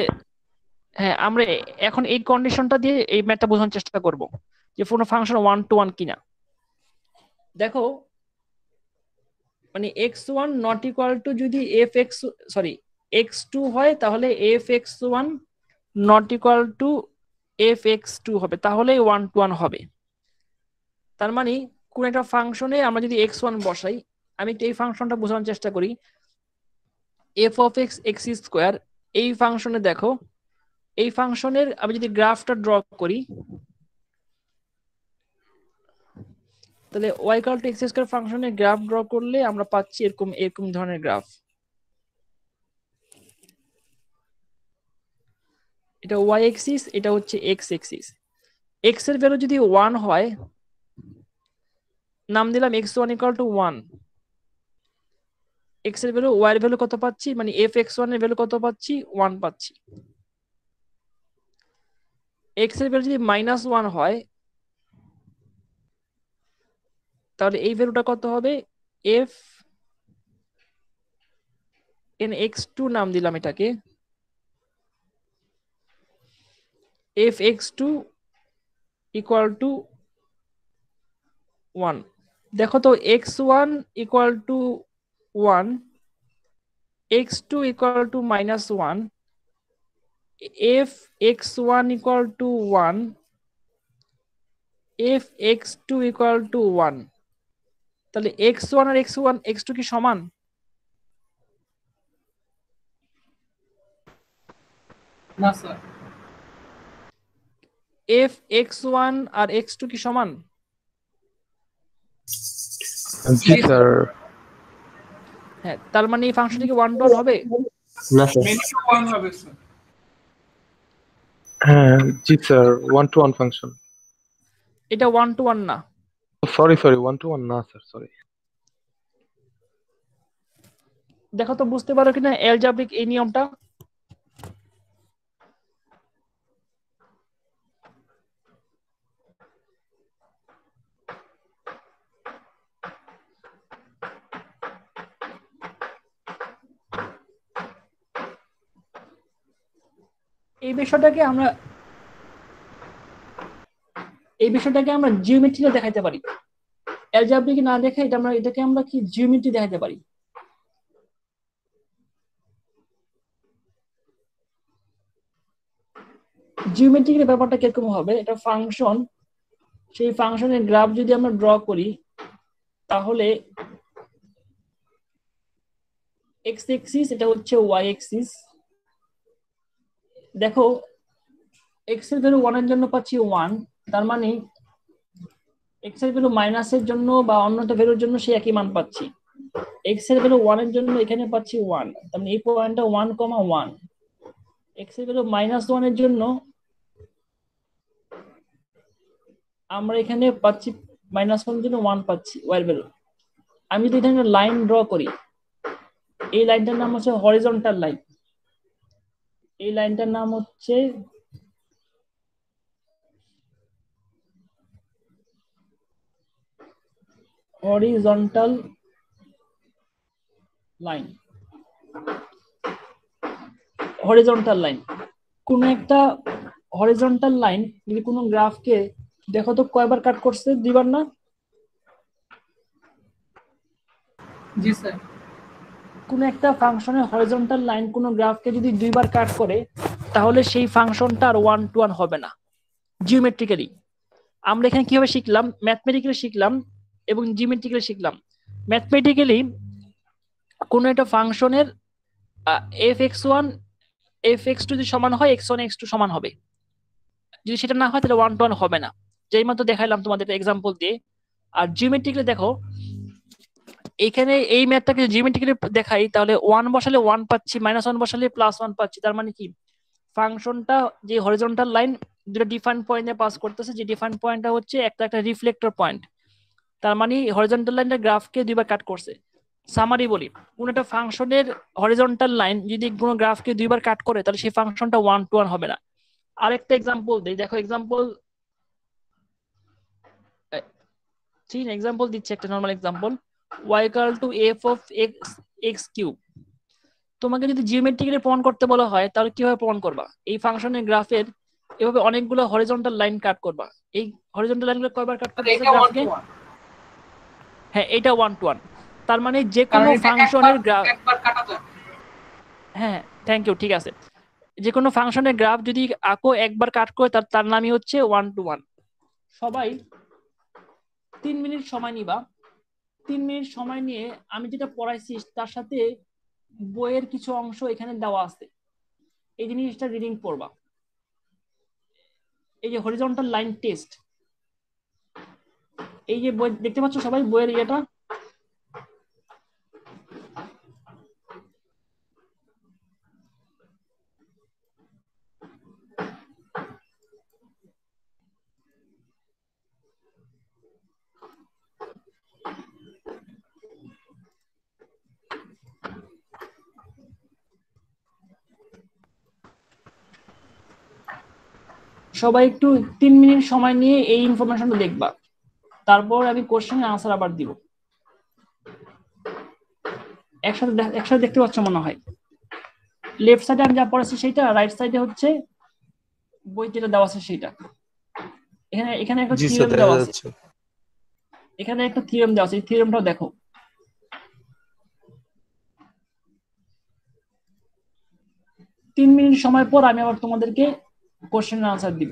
হ্যাঁ আমরা এখন এই কন্ডিশনটা দিয়ে এই ম্যাথটা বোঝানোর চেষ্টা করব যে কোনো ফাংশন 1 to 1 কিনা। দেখো মানে x1 নট ইকুয়াল টু যদি x2 হয় তাহলে fx1 not equal to fx2 হবে, তাহলে 1 to 1 হবে। তার মানে কোন একটা ফাংশনে আমরা যদি x1 বসাই, আমি এই ফাংশনটা বোঝানোর চেষ্টা করি, f of x x square, এই ফাংশনে দেখো এই ফাংশনের আমি যদি গ্রাফটা ড্র করি তাহলে y equal to x square ফাংশনের গ্রাফ ড্র করলে আমরা পাচ্ছি এরকম ধরনের গ্রাফ। এটা y অ্যাক্সিস, এটা হচ্ছে x অ্যাক্সিস। x এর ভ্যালু যদি 1 হয়, নাম দিলাম x1 equal to 1, x এর ভ্যালু y এর ভ্যালু কত পাচ্ছি, মানে fx1 এর ভ্যালু কত পাচ্ছি, 1 পাচ্ছি। x এর ভ্যালু যদি -1 হয় তাহলে এই ভ্যালুটা কত হবে, f n x2 নাম দিলাম এটাকে, fx2 ইকুয়াল টু 1। দেখো তো x1 equal to 1, x2 equal to -1, fx1 equal to 1, fx2 equal to 1। তাহলে x1 আর x2 কি সমান? না স্যার। fx1 আর x2 কি সমান? জি স্যার। হ্যাঁ, তার মানে এই ফাংশনটি কি 1 to 1 হবে? না স্যার। মেনি টু 1 হবে স্যার। হ্যাঁ জি স্যার, 1 to 1 ফাংশন। এটা 1 to 1 না। সরি 1 to 1 না স্যার, সরি। দেখো তো বুঝতে পারো কিনা অ্যালজেব্রিক এই নিয়মটা? এই বিষয়টাকে আমরা জিওমেট্রিতে দেখাইতে পারি। অ্যালজেব্রিক না দেখে এটাকে আমরা কি জিওমেট্রি দেখাইতে পারি। জিওমেট্রিক ব্যাপারটা কিরকম হবে, এটা ফাংশন, সেই ফাংশনের গ্রাফ যদি আমরা ড্র করি তাহলে এক্স এক্সিস এটা হচ্ছে ওয়াই এক্সিস। দেখো এক্স এর ভ্যালু 1 এর জন্য পাচ্ছি 1, তার মানে এক্স এর ভ্যালু মাইনাসের জন্য বা অন্যটা ভ্যালুর জন্য সেই একই মান পাচ্ছি। এক্স এর ভ্যালু 1 এর জন্য এখানে পাচ্ছি 1, তার মানে এই পয়েন্টটা 1,1। এক্স এর ভ্যালু -1 এর জন্য আমরা এখানে পাচ্ছি -1 এর জন্য 1 পাচ্ছি ওয়াই এর ভ্যালু। আমি যদি এখানে লাইন ড্র করি, এই লাইনটার নাম হচ্ছে হরিজন্টাল লাইন। এই লাইনটার নাম হচ্ছে হরিজন্টাল লাইন। হরিজন্টাল লাইন, কোন একটা হরিজন্টাল লাইন যদি কোনো গ্রাফকে, দেখো তো কয়বার কাট করছে? 2বার না? জি স্যার। কোন একটা ফাংশনের হরিজন্টাল লাইন কোন গ্রাফকে যদি 2বার কাট করে তাহলে সেই ফাংশনটা আর 1-to-1 হবে না জিওমেট্রিক্যালি। আমরা এখানে কিভাবে শিখলাম? ম্যাথমেটিক্যালি শিখলাম এবং জিওমেট্রিক্যালি শিখলাম। ম্যাথমেটিক্যালি কোন একটা ফাংশনের f(x1) f(x2) যদি সমান হয় x1 x2 সমান হবে, যদি সেটা না হয় তাহলে 1-to-1 হবে না, যেই মাত্র দেখাইলাম তোমাদের এক্সাম্পল দিয়ে। আর জিওমেট্রিক্যালি দেখো, এখানে এই ম্যাথটাকে জিওমেট্রিক্যালি দেখাই তাহলে 1 বসালে 1 পাচ্ছি, -1 বসালে +1 পাচ্ছি। তার মানে কি ফাংশনটা যে হরিজন্টাল লাইন দুটো ডিফারেন্ট পয়েন্টে পাস করতেছে, যে ডিফারেন্ট পয়েন্টটা হচ্ছে একটা রিফ্লেক্টর পয়েন্ট, তার মানে হরিজন্টাল লাইনটা গ্রাফকে 2বার কাট করছে। সামারি বলি, কোন একটা ফাংশনের হরিজন্টাল লাইন যদি কোনো গ্রাফকে 2বার কাট করে তাহলে সেই ফাংশনটা 1-to-1 হবে না। আরেকটা এক্সাম্পল দেই, দেখো এক্সাম্পল দিচ্ছি, একটা নরমাল এক্সাম্পল, y = f(x3). তোমাকে যদি জিওমেট্রিক্যালি প্রমাণ করতে বলা হয় তাহলে কিভাবে প্রমাণ করবা? এই ফাংশনের গ্রাফের এভাবে অনেকগুলো হরিজন্টাল লাইন কাট করবা। এই হরিজন্টাল লাইনগুলো কয়বার কাট করতেছে গ্রাফকে? হ্যাঁ, এটা 1-to-1। তার মানে যে কোনো ফাংশনের গ্রাফ, একবার কাটা যায়। হ্যাঁ থ্যাংক ইউ, ঠিক আছে, যে কোনো ফাংশনের গ্রাফ যদি আঁকো একবার কাট করে তার নামই হচ্ছে 1-to-1। সবাই 3 মিনিট সময় নিবা। 3 মিনিট সময় নিয়ে আমি যেটা পড়াইছি তার সাথে বইয়ের কিছু অংশ এখানে দেওয়া আছে, এই জিনিসটা রিডিং পড়বা। এই যে হরিজন্টাল লাইন টেস্ট, এই যে বই দেখতে পাচ্ছ সবাই বইয়ের ইয়েটা, সবাই একটু 3 মিনিট সময় নিয়ে এই ইনফরমেশনটা দেখবা, তারপর আমি কোশ্চেনের আনসার আবার দিব। একসাথে দেখতে পাচ্ছ মনে হয়। লেফট সাইডে আমি যা পড়াচ্ছি সেইটা, রাইট সাইডে হচ্ছে বই যেটা দেওয়া আছে সেইটা। এখানে একটা থিওরেম দেওয়া আছে, এখানে একটা থিওরেম দেওয়া আছে, এই থিওরেমটাও দেখো। তিন মিনিট সময় পর আমি আবার তোমাদেরকে কোশ্চেনের আনসার দিব।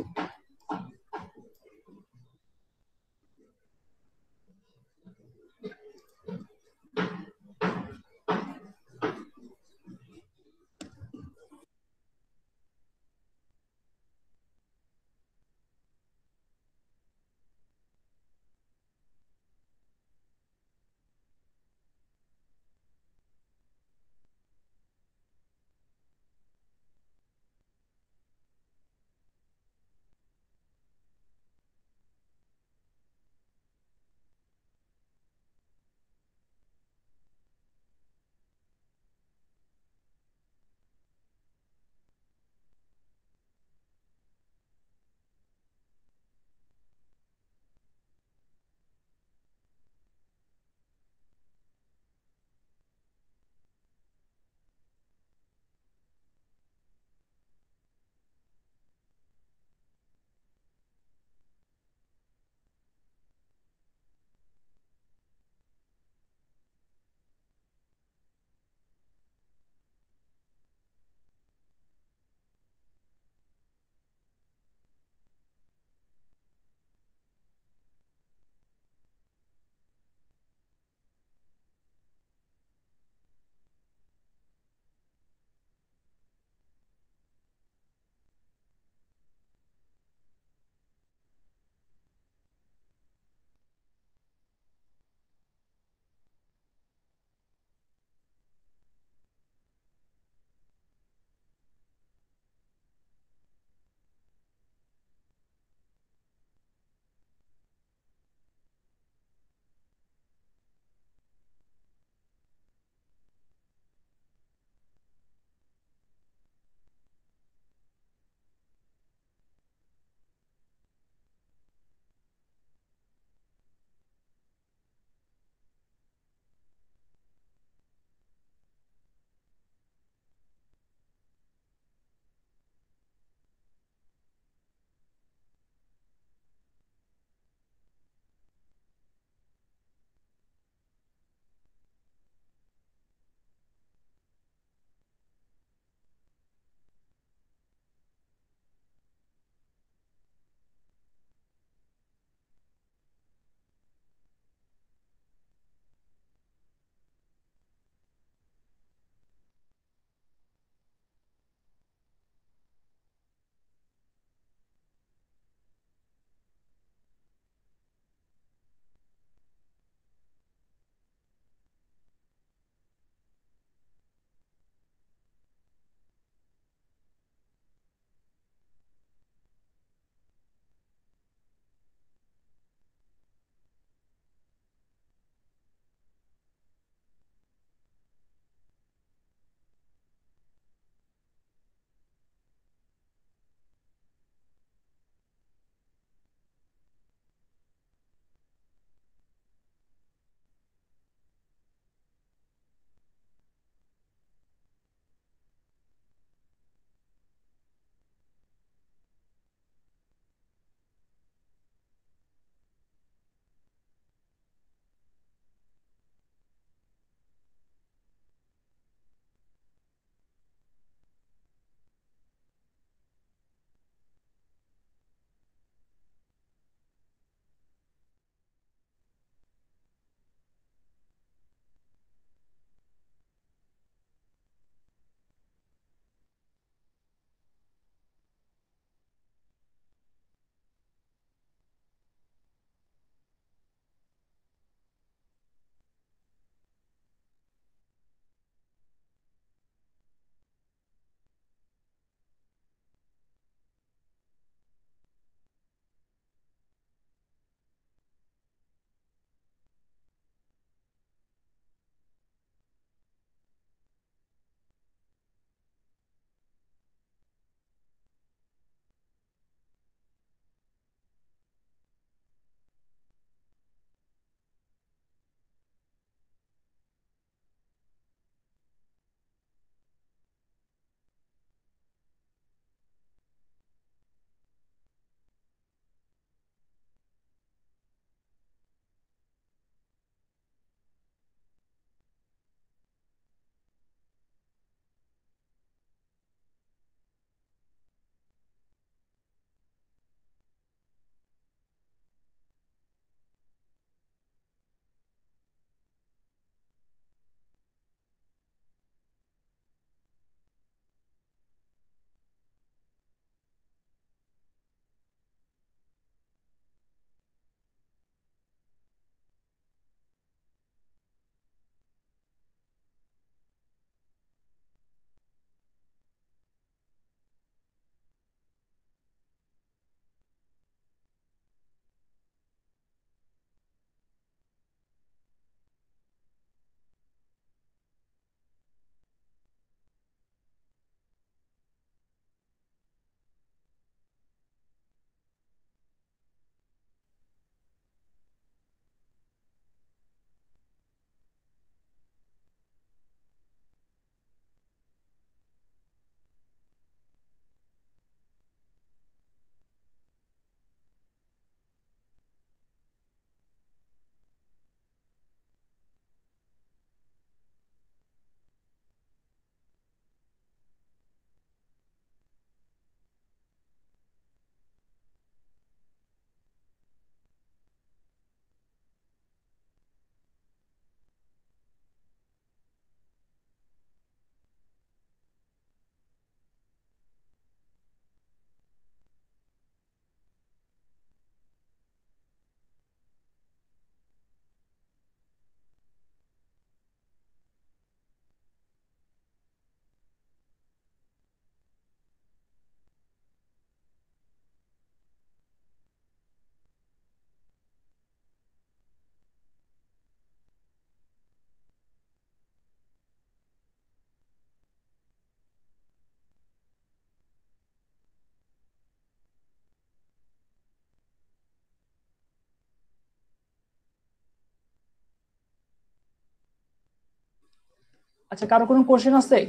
আচ্ছা, কারো কোনো কোশ্চেন আছে?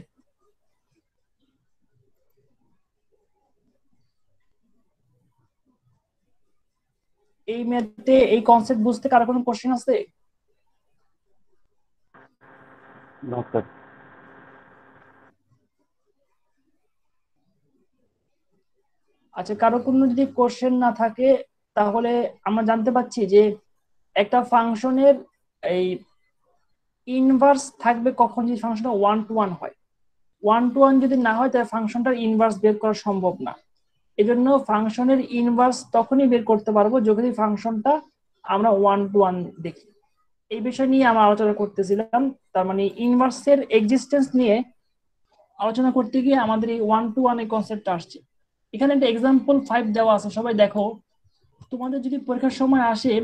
এই ম্যাথে এই কনসেপ্ট বুঝতে কারো কোনো কোশ্চেন আছে? আচ্ছা, কারো কোনো যদি কোশ্চেন না থাকে তাহলে আমরা জানতে পারছি যে একটা ফাংশনের এই ইনভার্স থাকবে কখন, যদি ফাংশনটা 1 to 1 হয়। 1 to 1 যদি না হয় তাহলে ফাংশনটার ইনভার্স বের করা সম্ভব না। এজন্য ফাংশনের ইনভার্স তখনই বের করতে পারবো যখন ফাংশনটা আমরা 1 to 1 দেখি। এই বিষয় নিয়ে আমরা আলোচনা করতেছিলাম, তার মানে ইনভার্সের এক্সিস্টেন্স নিয়ে আলোচনা করতে গিয়ে আমাদের এই 1 to 1 এই কনসেপ্টটা আসছে। এখানে একটা এক্সাম্পল 5 দেওয়া আছে, সবাই দেখো। তোমাদের যদি পরীক্ষার সময় আসে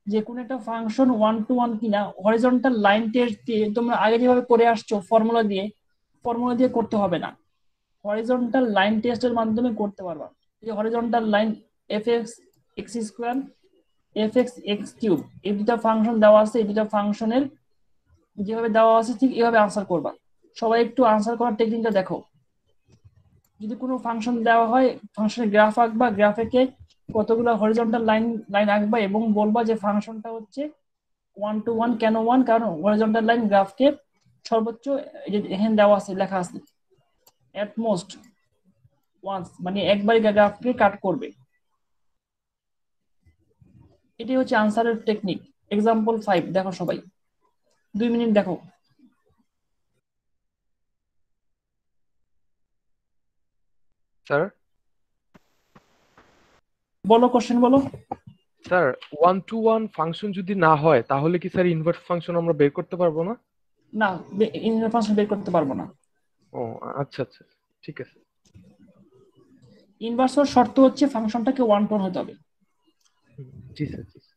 যে কোন একটা ফাংশন 1 to 1 কিনা, হরিজন্টাল লাইন টেস্ট দিয়ে তোমরা আগে যেভাবে করে আসছো ফর্মুলা দিয়ে করতে হবে না, হরিজন্টাল লাইন টেস্টের মাধ্যমে করতে পারবা। এই horizontal line F x x square F x x cube, এই দুটা ফাংশন দেওয়া আছে। এই দুটা ফাংশনের যেভাবে দেওয়া আছে ঠিক এভাবে আনসার করবা। সবাই একটু আনসার করার টেকনিকটা দেখো। যদি কোনো ফাংশন দেওয়া হয়, ফাংশনের গ্রাফ আঁকবা, গ্রাফে কতগুলো হরিজন্টাল লাইন লাইন আঁকবা এবং বলবা যে ফাংশনটা হচ্ছে 1 to 1। কেন 1? কারণ হরিজন্টাল লাইন গ্রাফকে সর্বোচ্চ, এই যে এখানে দেওয়া আছে, লেখা আছে এট মোস্ট ওয়ান্স, মানে একবারই গ্রাফকে কাট করবে। এটি হচ্ছে আনসারের টেকনিক। এক্সাম্পল 5 দেখো সবাই, 2 মিনিট দেখো। স্যার বলো, কোশ্চেন বলো। স্যার 1 to 1 ফাংশন যদি না হয় তাহলে কি স্যার ইনভার্স ফাংশন আমরা বের করতে পারবো না? না, ফাংশন বের করতে পারবো না। ও আচ্ছা আচ্ছা, ঠিক আছে। ইনভার্সের শর্ত হচ্ছে ফাংশনটাকে 1 to 1 হতে হবে। জি স্যার, জি স্যার।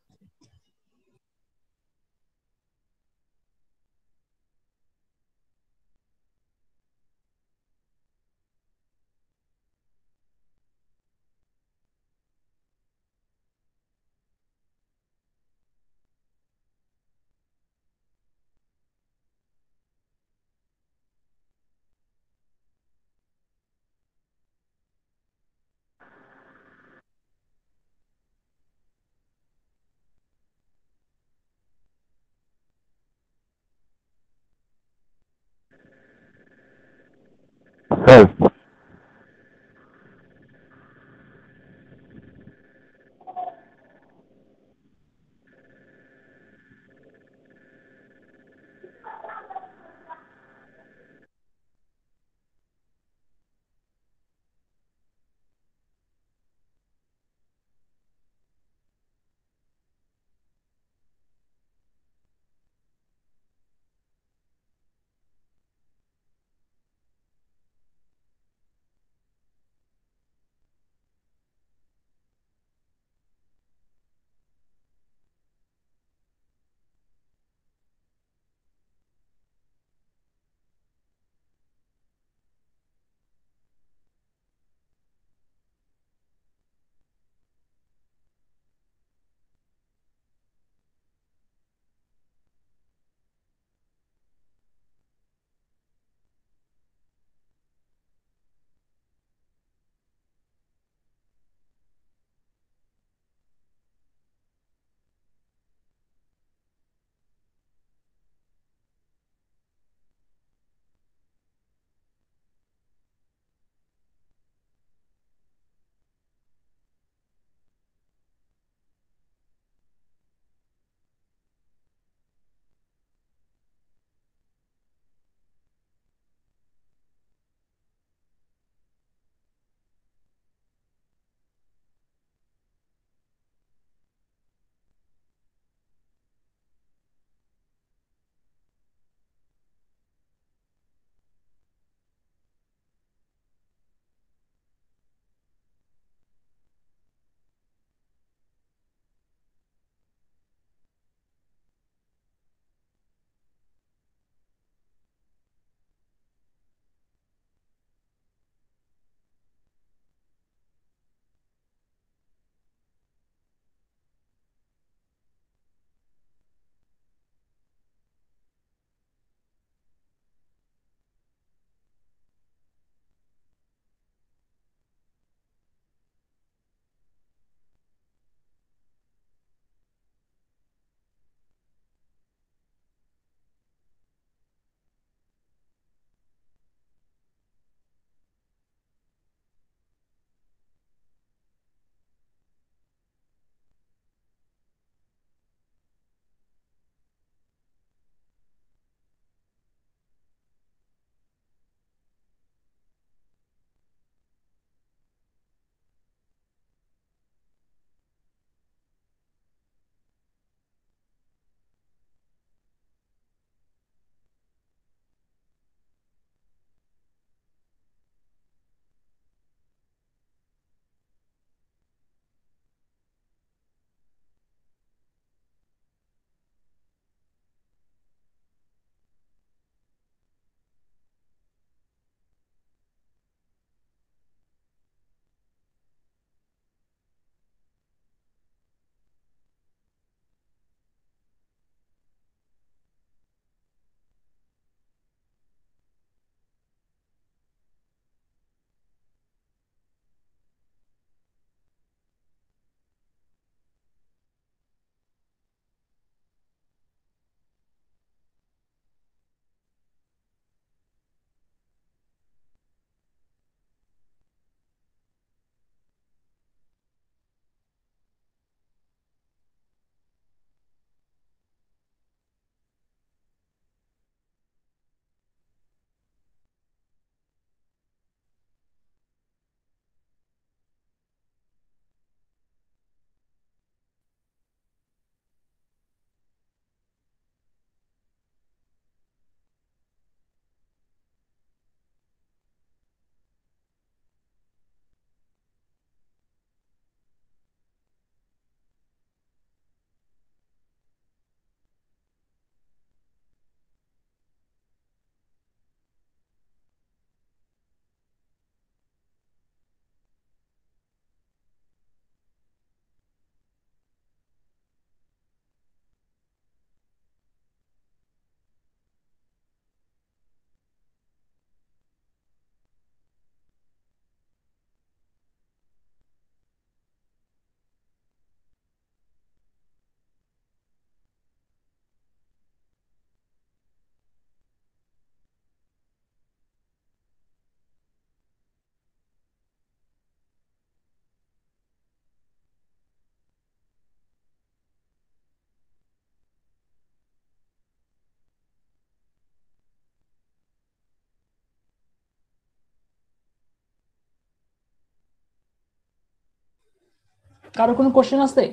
কারো কোনো কোশ্চেন আছে?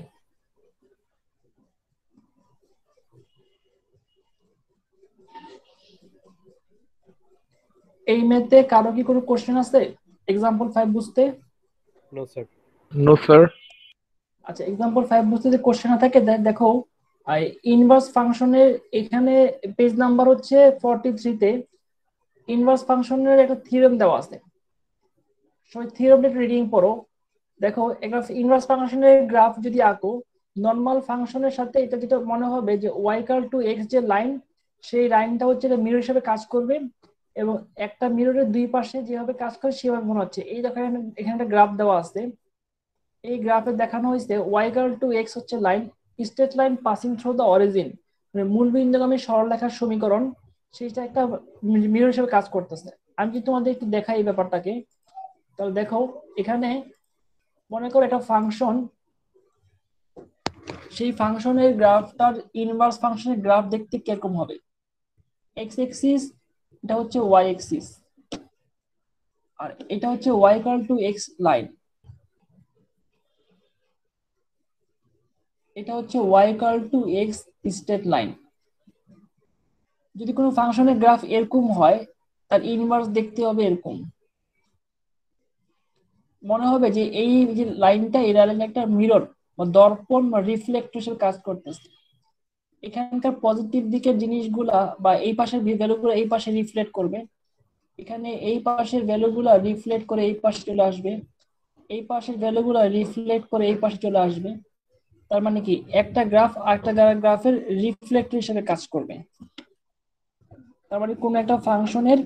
এই ম্যাথে কারো কি কোনো কোশ্চেন আছে এক্সাম্পল 5 বুঝতে? No sir. No sir. আচ্ছা, এক্সাম্পল 5 বুঝতে যদি কোশ্চেন না থাকে দেখো, ইনভার্স ফাংশনের এখানে পেজ নাম্বার হচ্ছে 43 তে ইনভার্স ফাংশনের একটা থিওরেম দেওয়া আছে। সবাই থিওরেমটা রিডিং পড়ো। দেখো, একটা ইনভার্স ফাংশনের গ্রাফ যদি আঁকো, নরমাল ফাংশনের সাথে এটা যেটা মনে হবে যে y ইকুয়াল টু x যে লাইন, সেই লাইনটা হচ্ছে মিরর হিসেবে কাজ করবে, এবং একটা মিররের দুই পাশে যেভাবে কাজ করে সেভাবে মনে হচ্ছে। এই দেখো এখানে একটা গ্রাফ দেওয়া আছে। এই গ্রাফে দেখানো হয়েছে y ইকুয়াল টু x হচ্ছে line, straight line passing through the origin, মানে মূল বিন্দুগামী সরলরেখার সমীকরণ, সেটা একটা মিরর হিসেবে কাজ করতেছে। আমি যদি তোমাদের একটু দেখাই এই ব্যাপারটাকে, তাহলে দেখো এখানে মনে করো একটা ফাংশন, সেই ফাংশনের গ্রাফটার ইনভার্স ফাংশনের গ্রাফ দেখতে কিরকম হবে। এক্স এক্সিস এটা হচ্ছে ওয়াই এক্সিস, আর এটা হচ্ছে y equal to x line, এটা হচ্ছে y equal to x straight line. যদি কোনো ফাংশনের গ্রাফ এরকম হয়, তার ইনভার্স দেখতে হবে এরকম। মনে হবে যে এই যে লাইনটা, এই লাইন একটা মিরর বা দর্পণ বা রিফ্লেক্টর হিসেবে কাজ করতেছে। এখানকার পজিটিভ দিকের জিনিসগুলা বা এই পাশের ভ্যালুগুলো এই পাশে রিফ্লেক্ট করবে, এখানে এই পাশের ভ্যালুগুলা রিফ্লেক্ট করে এই পাশে চলে আসবে, এই পাশের ভ্যালুগুলা রিফ্লেক্ট করে এই পাশে চলে আসবে। তার মানে কি, একটা গ্রাফ আরেকটা গ্রাফের রিফ্লেক্টর হিসেবে কাজ করবে। তার মানে কোন একটা ফাংশনের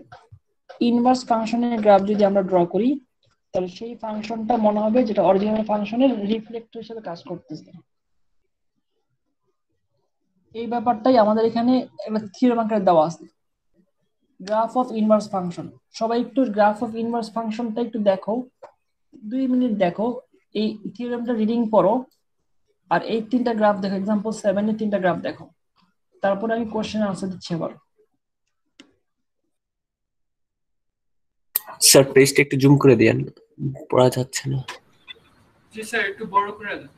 ইনভার্স ফাংশনের গ্রাফ যদি আমরা ড্র করি, তাহলে সেই ফাংশনটা মনে হবে যেটা অরিজিনাল ফাংশনের রিফ্লেক্টর হিসেবে কাজ করতেছে। এই ব্যাপারটাই আমাদের এখানে একটা থিওরেম আকারে দেওয়া আছে, গ্রাফ অফ ইনভার্স ফাংশন। সবাই একটু গ্রাফ অফ ইনভার্স ফাংশনটা একটু দেখো, 2 মিনিট দেখো, এই থিওরেমটা রিডিং পড়ো, আর এই তিনটা গ্রাফ দেখো, এক্সাম্পল 7 এর তিনটা গ্রাফ দেখো, তারপরে আমি কোশ্চেন আনসার দিচ্ছি আবার। স্যার পেজটা একটু জুম করে দেন, পড়া যাচ্ছে না। জি স্যার, একটু বড় করে দেন।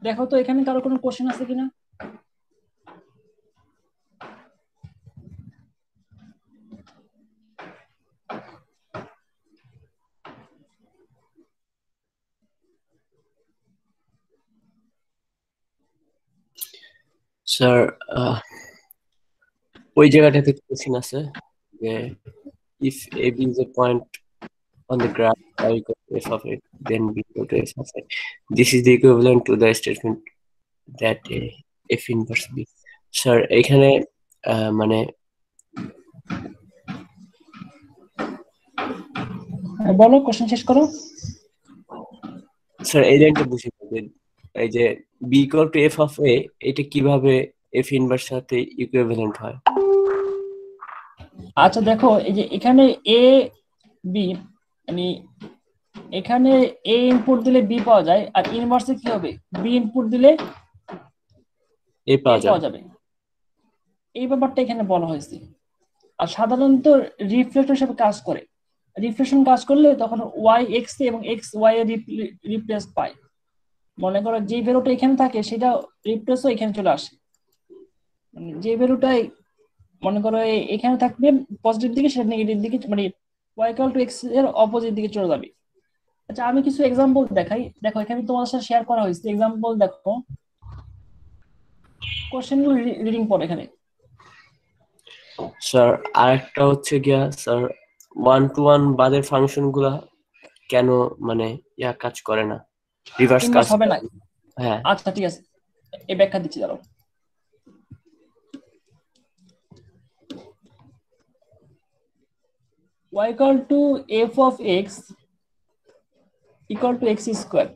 দেখো তো এখানে কারো কোনো কোশ্চেন আছে কিনা? স্যার ওই জায়গাটাতে কোশ্চেন আছে যে if AB is a point on the graph y equal to f of x, then b equal to f of x. This is the equivalent to the statement that f inverse b. Sir এখানে মানে বলো, question শেষ করো। Sir এই লাইনটা বুঝি যে এই যে b equal to f of a এটা কিভাবে f ইনভার্স সাথে ইকুইভ্যালেন্ট হয়? আচ্ছা দেখো, এই যে এখানে এ বি, মানে এখানে এ ইনপুট দিলে বি পাওয়া যায়, আর ইনভার্সে কি হবে, বি ইনপুট দিলে a এ পাওয়া পাওয়া যাবে। যাবে। এই ব্যাপারটা এখানে বলা হয়েছে। আর সাধারণত রিফ্লেক্টর হিসেবে কাজ করে, রিফ্লেকশন কাজ করলে তখন ওয়াই এক্স এবং এক্স ওয়াই এর রিপ্লেস পায়। মনে করো যে ভ্যালুটা এখানে থাকে সেটা রিপ্লেসও এখানে চলে আসে, মানে যে ভ্যালুটাই মনে করো এখানে থাকবে পজিটিভ দিকে, সেটা নেগেটিভ দিকে, মানে ওয়াই ইকুয়াল টু এক্স এর অপোজিট দিকে চলে যাবে। আচ্ছা আমি কিছু এক্সাম্পল দেখাই, দেখো এখানে তোমাদের সাথে শেয়ার করা হয়েছে এক্সাম্পল, দেখো কোশ্চেনগুলো রিডিং পড়ো এখানে। স্যার আরেকটা হচ্ছে গিয়া স্যার 1-to-1 বাদের ফাংশন গুলা কেন মানে কাজ করে না, রিভার্স কাজ ইনভার্স হবে না। হ্যাঁ আচ্ছা ঠিক আছে, এই ব্যাখ্যা দিচ্ছি দাঁড়াও। y equal to f of x equal to x square,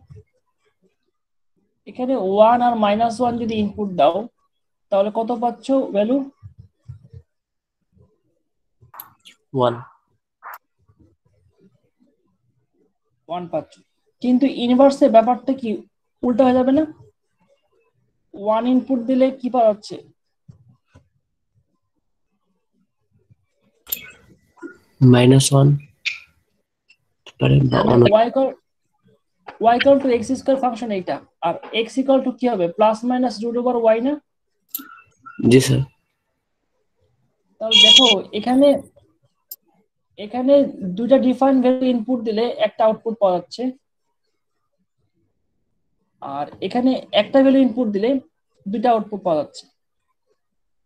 এখানে 1 আর -1 যদি ইনপুট দাও তাহলে কত পাচ্ছ ভ্যালু? 1 পাচ্ছ। কিন্তু ইনভার্সে ব্যাপারটা কি উল্টো হয়ে যাবে না? 1 ইনপুট দিলে কি পাওয়া যাচ্ছে? -1 y equal to x square function এইটা, আর x equal to কি হবে, plus minus root over y না? জি স্যার। তাহলে দেখো এখানে এখানে দুইটা ডিফারেন্ট ভ্যালু ইনপুট দিলে একটা আউটপুট পাওয়া যাচ্ছে, আর এখানে একটা ভ্যালু ইনপুট দিলে দুইটা আউটপুট পাওয়া যাচ্ছে।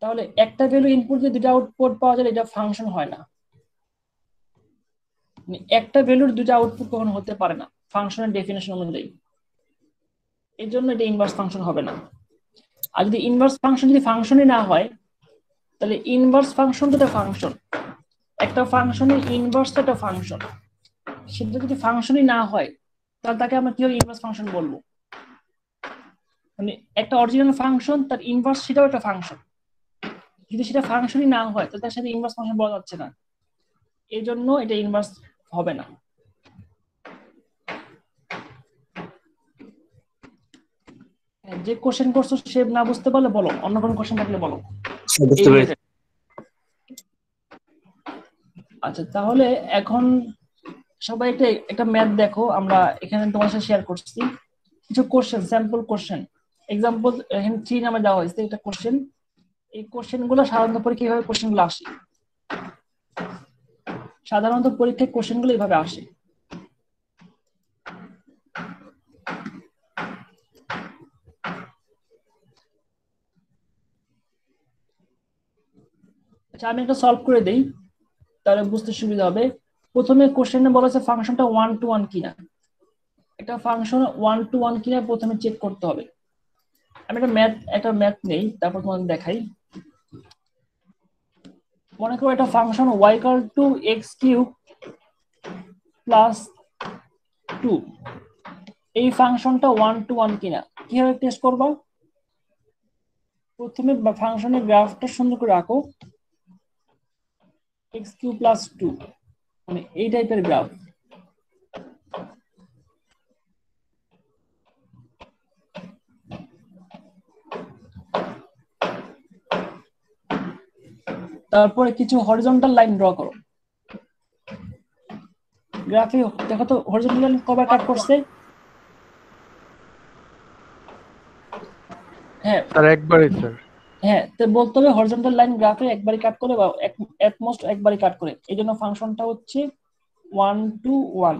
তাহলে একটা ভ্যালু ইনপুট দিয়ে দুইটা আউটপুট পাওয়া যায়, এটা ফাংশন হয় না। একটা ভ্যালুর দুইটা আউটপুট কখনো হতে পারে না ফাংশনের ডেফিনেশন অনুযায়ী, এই জন্য এটা ইনভার্স ফাংশন হবে না। আর যদি ইনভার্স ফাংশন যদি ফাংশনই না হয়, তাহলে ইনভার্স ফাংশন তো একটা ফাংশন, একটা ফাংশনের ইনভার্স তো একটা ফাংশন, সেটা যদি ফাংশনই না হয় তাহলে তাকে আমরা কিভাবে ইনভার্স ফাংশন বলবো? মানে একটা অরিজিনাল ফাংশন তার ইনভার্স সেটাও একটা ফাংশন, যদি সেটা ফাংশনই না হয় তাহলে তার সাথে ইনভার্স ফাংশন বলা যাচ্ছে না, এই জন্য এটা ইনভার্স হবে না। যে কোশ্চেন করছো সে না বুঝতে পারলে বলো, অন্য কোনো কোশ্চেন থাকলে বলো। আচ্ছা তাহলে এখন সবাই একটা ম্যাথ দেখো, আমরা এখানে তোমার সাথে শেয়ার করছি কিছু কোশ্চেন, স্যাম্পল কোশ্চেন, এক্সাম্পল এখানে 3 নামে দেওয়া হয়েছে একটা কোশ্চেন। এই কোশ্চেনগুলো সাধারণত পরীক্ষায় কিভাবে কোশ্চেনগুলো আসে, সাধারণত পরীক্ষায় কোশ্চেনগুলো এইভাবে আসে। আচ্ছা আমি একটা সলভ করে দেই তাহলে বুঝতে সুবিধা হবে। প্রথমে কোশ্চেনে বলা আছে ফাংশনটা 1-to-1 কিনা, একটা ফাংশন 1-to-1 কিনা প্রথমে চেক করতে হবে। আমি একটা ম্যাথ নেই, তারপর তোমাদের দেখাই। মনে করো একটা function y equal to x³ plus 2, এই ফাংশনটা 1-to-1 কিনা কিভাবে টেস্ট করবা? প্রথমে ফাংশনের গ্রাফটা সুন্দর করে আঁকো, x³ প্লাস 2 মানে এই টাইপের গ্রাফ। তারপরে কিছু হরিজন্টাল লাইন ড্র করো গ্রাফে। দেখো তো হরিজন্টাল লাইন কবার কাট করছে? হ্যাঁ স্যার একবারই স্যার। হ্যাঁ, তো বলতে হবে হরিজন্টাল লাইন গ্রাফে একবারই কাট করে বা এট মোস্ট একবারই কাট করে, এই জন্য ফাংশনটা হচ্ছে 1 to 1।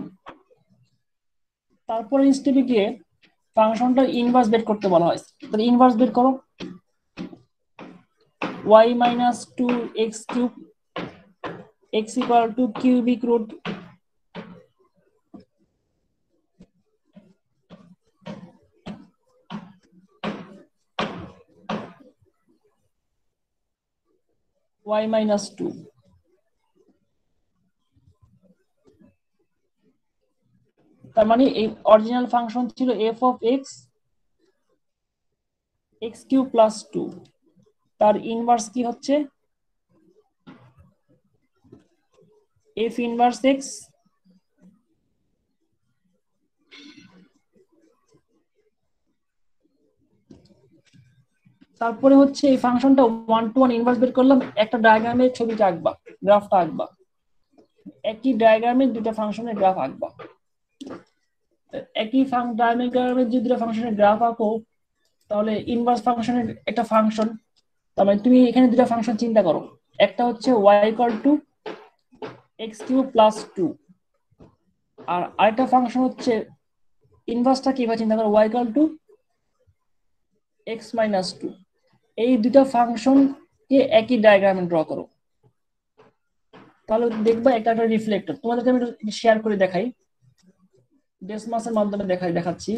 তারপরে স্টেপে গিয়ে ফাংশনটা ইনভার্স বের করতে বলা হয়। তাহলে ইনভার্স বের করো, y minus 2x cube x equal to cubic root y minus 2। তার মানে এই অরিজিনাল ফাংশন ছিল f of x x cube plus 2, তার ইনভার্স কি হচ্ছে f inverse x তারপরে হচ্ছে এই ফাংশনটা 1 to 1 ইনভার্স বের করলাম, একটা ডায়াগ্রামের ছবিটা আঁকবা, গ্রাফটা আঁকবা, একই ডায়াগ্রামে দুটো ফাংশনের গ্রাফ আঁকবা। একই ডায়াগ্রামের যে দুটো ফাংশনের গ্রাফ আঁকো তাহলে ইনভার্স ফাংশনের একটা ফাংশন, তার মানে তুমি এখানে দুটো ফাংশন চিন্তা করো, একটা হচ্ছে y equal to x cube plus 2 আর আরেকটা ফাংশন হচ্ছে ইনভার্সটা কিভাবে চিন্তা করো y equal to x minus 2। এই দুটো ফাংশনকে একই ডায়াগ্রামে ড্র করো, তাহলে দেখবা একটা একটা রিফ্লেক্টর। তোমাদেরকে আমি শেয়ার করে দেখাই, ডেসমাসের মাধ্যমে দেখাচ্ছি।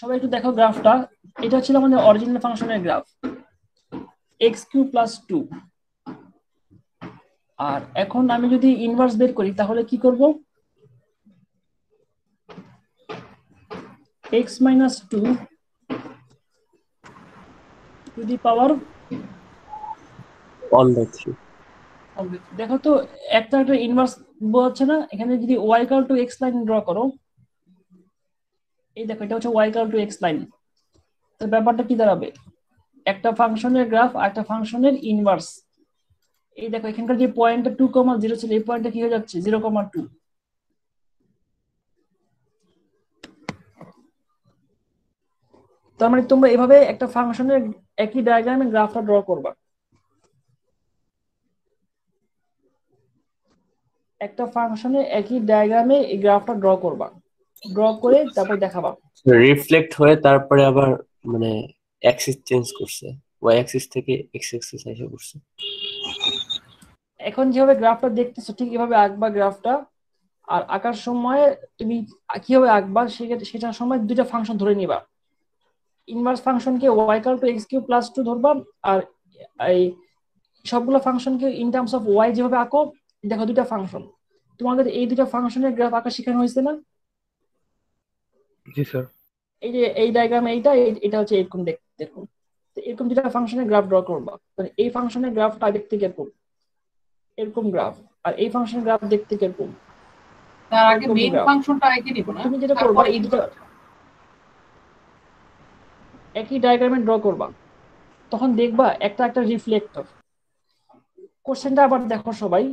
সবাই একটু দেখো গ্রাফটা, এটা ছিল আমাদের অরিজিনাল ফাংশনের গ্রাফ x কিউব প্লাস 2। আর এখন আমি যদি ইনভার্স বের করি তাহলে কি করব, x minus 2 to the power 1/3। দেখো তো একটা একটা ইনভার্স বোঝাচ্ছে না, এখানে যদি y equal to x line draw করো, এই দেখো এটা হচ্ছে y equal to x line, তো ব্যাপারটা কি দাঁড়াবে, একটা ফাংশনের গ্রাফ আর একটা ফাংশনের ইনভার্স। এই দেখো এখানকার যে পয়েন্টটা 2,0 ছিল এই পয়েন্টটা কি হয়ে যাচ্ছে 0,2। তার মানে তোমরা এভাবে একটা ফাংশনের একই ডায়াগ্রামে গ্রাফটা ড্র করবা, একটা ফাংশনে একই ডায়াগ্রামে এই গ্রাফটা ড্র করবা, ড্র করে তারপর দেখাবা। রিফ্লেক্ট হয়ে তারপরে আবার মানে অ্যাক্সিস চেঞ্জ করছে, ওয়াই অ্যাক্সিস থেকে এক্স অ্যাক্সিস এসে করছে। এখন যেভাবে গ্রাফটা দেখতেছো ঠিক এভাবে আঁকবা গ্রাফটা, আর আঁকার সময় তুমি কিভাবে আঁকবা সেটার সময় দুইটা ফাংশন ধরে নিবা, ইনভার্স ফাংশনকে y equal to x cube plus 2 ধরবা, আর এই সবগুলো ফাংশনকে ইন টার্মস অফ y যেভাবে আঁকো, দেখো দুইটা ফাংশন, তোমাদের এই দুইটা ফাংশনের গ্রাফ আঁকা শেখানো হয়েছে না? জি স্যার। এই যে এই ডায়াগ্রামে এটা হচ্ছে এরকম দেখতে, দেখুন এরকম দুইটা ফাংশনের গ্রাফ ড্র করবা, তাহলে এই ফাংশনের গ্রাফটা দেখতে কিরকম, এরকম গ্রাফ, আর এই ফাংশনের গ্রাফ দেখতে কিরকম। তার আগে মেইন ফাংশনটা এঁকে নিব না, তুমি যেটা করবা এই দুটো একই ডায়াগ্রামে ড্র করবা, তখন দেখবা একটা একটা রিফ্লেক্টর। কোশ্চেনটা আবার দেখো সবাই,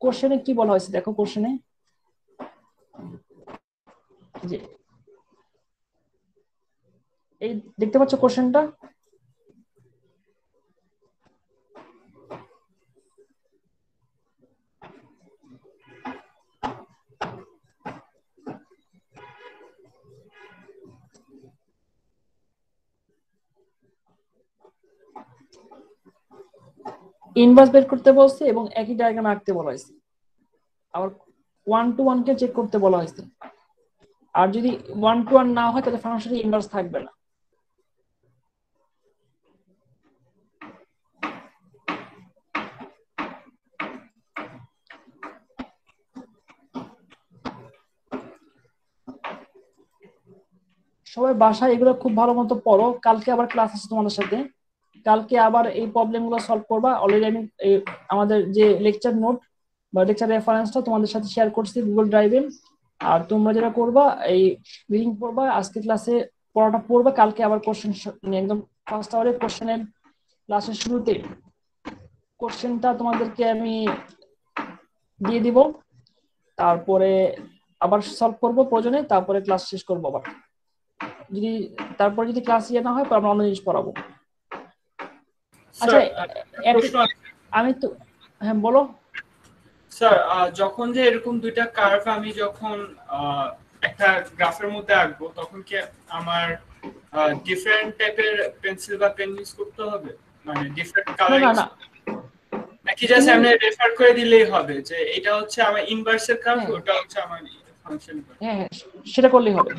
কোশ্চেনে কি বলা হয়েছে দেখো, কোশ্চেনে যে এই দেখতে পাচ্ছ কোশ্চেনটা, ইনভার্স বের করতে বলছে এবং একই ডায়াগ্রাম আঁকতে বলা হয়েছে, আবার 1 to 1 কে চেক করতে বলা হয়েছে। আর যদি 1 to 1 না হয় তাহলে ফাংশনে ইনভার্স থাকবে না। সবাই বাসায় এগুলো খুব ভালো মতো পড়ো, কালকে আবার ক্লাস আছে তোমাদের সাথে। কালকে আবার এই প্রবলেমগুলো সলভ করবা। অলরেডি আমি আমাদের যে লেকচার নোট বা লেকচার রেফারেন্সটা তোমাদের সাথে শেয়ার করছি গুগল ড্রাইভে। আর তোমরা যেটা করবা এই রিডিং পড়বা, আজকে ক্লাসে পড়াটা পড়বা, কালকে আবার কোশ্চেন একদম ফার্স্ট আওয়ারে কোশ্চেনের ক্লাসের শুরুতে কোশ্চেনটা তোমাদেরকে আমি দিয়ে দিব, তারপরে আবার সলভ করবো প্রয়োজনে, তারপরে ক্লাস শেষ করবো আবার। যদি ক্লাস ইয়ে না হয় তো আমরা অন্য জিনিস পড়াবো। আচ্ছা আমি তো হ্যাঁ বলো স্যার, যখন যে এরকম দুইটা কার্ভ আমি যখন একটা গ্রাফের মধ্যে আঁকবো তখন কি আমার ডিফারেন্ট টাইপের পেন্সিল বা পেন ইউজ করতে হবে, মানে ডিফারেন্ট কালার? না নাকি জাস্ট আমি রেফার করে দিলেই হবে যে এটা হচ্ছে আমার ইনভার্সের কার্ভ, ওটা হচ্ছে আমার ফাংশন? হ্যাঁ সেটা করলেই হবে।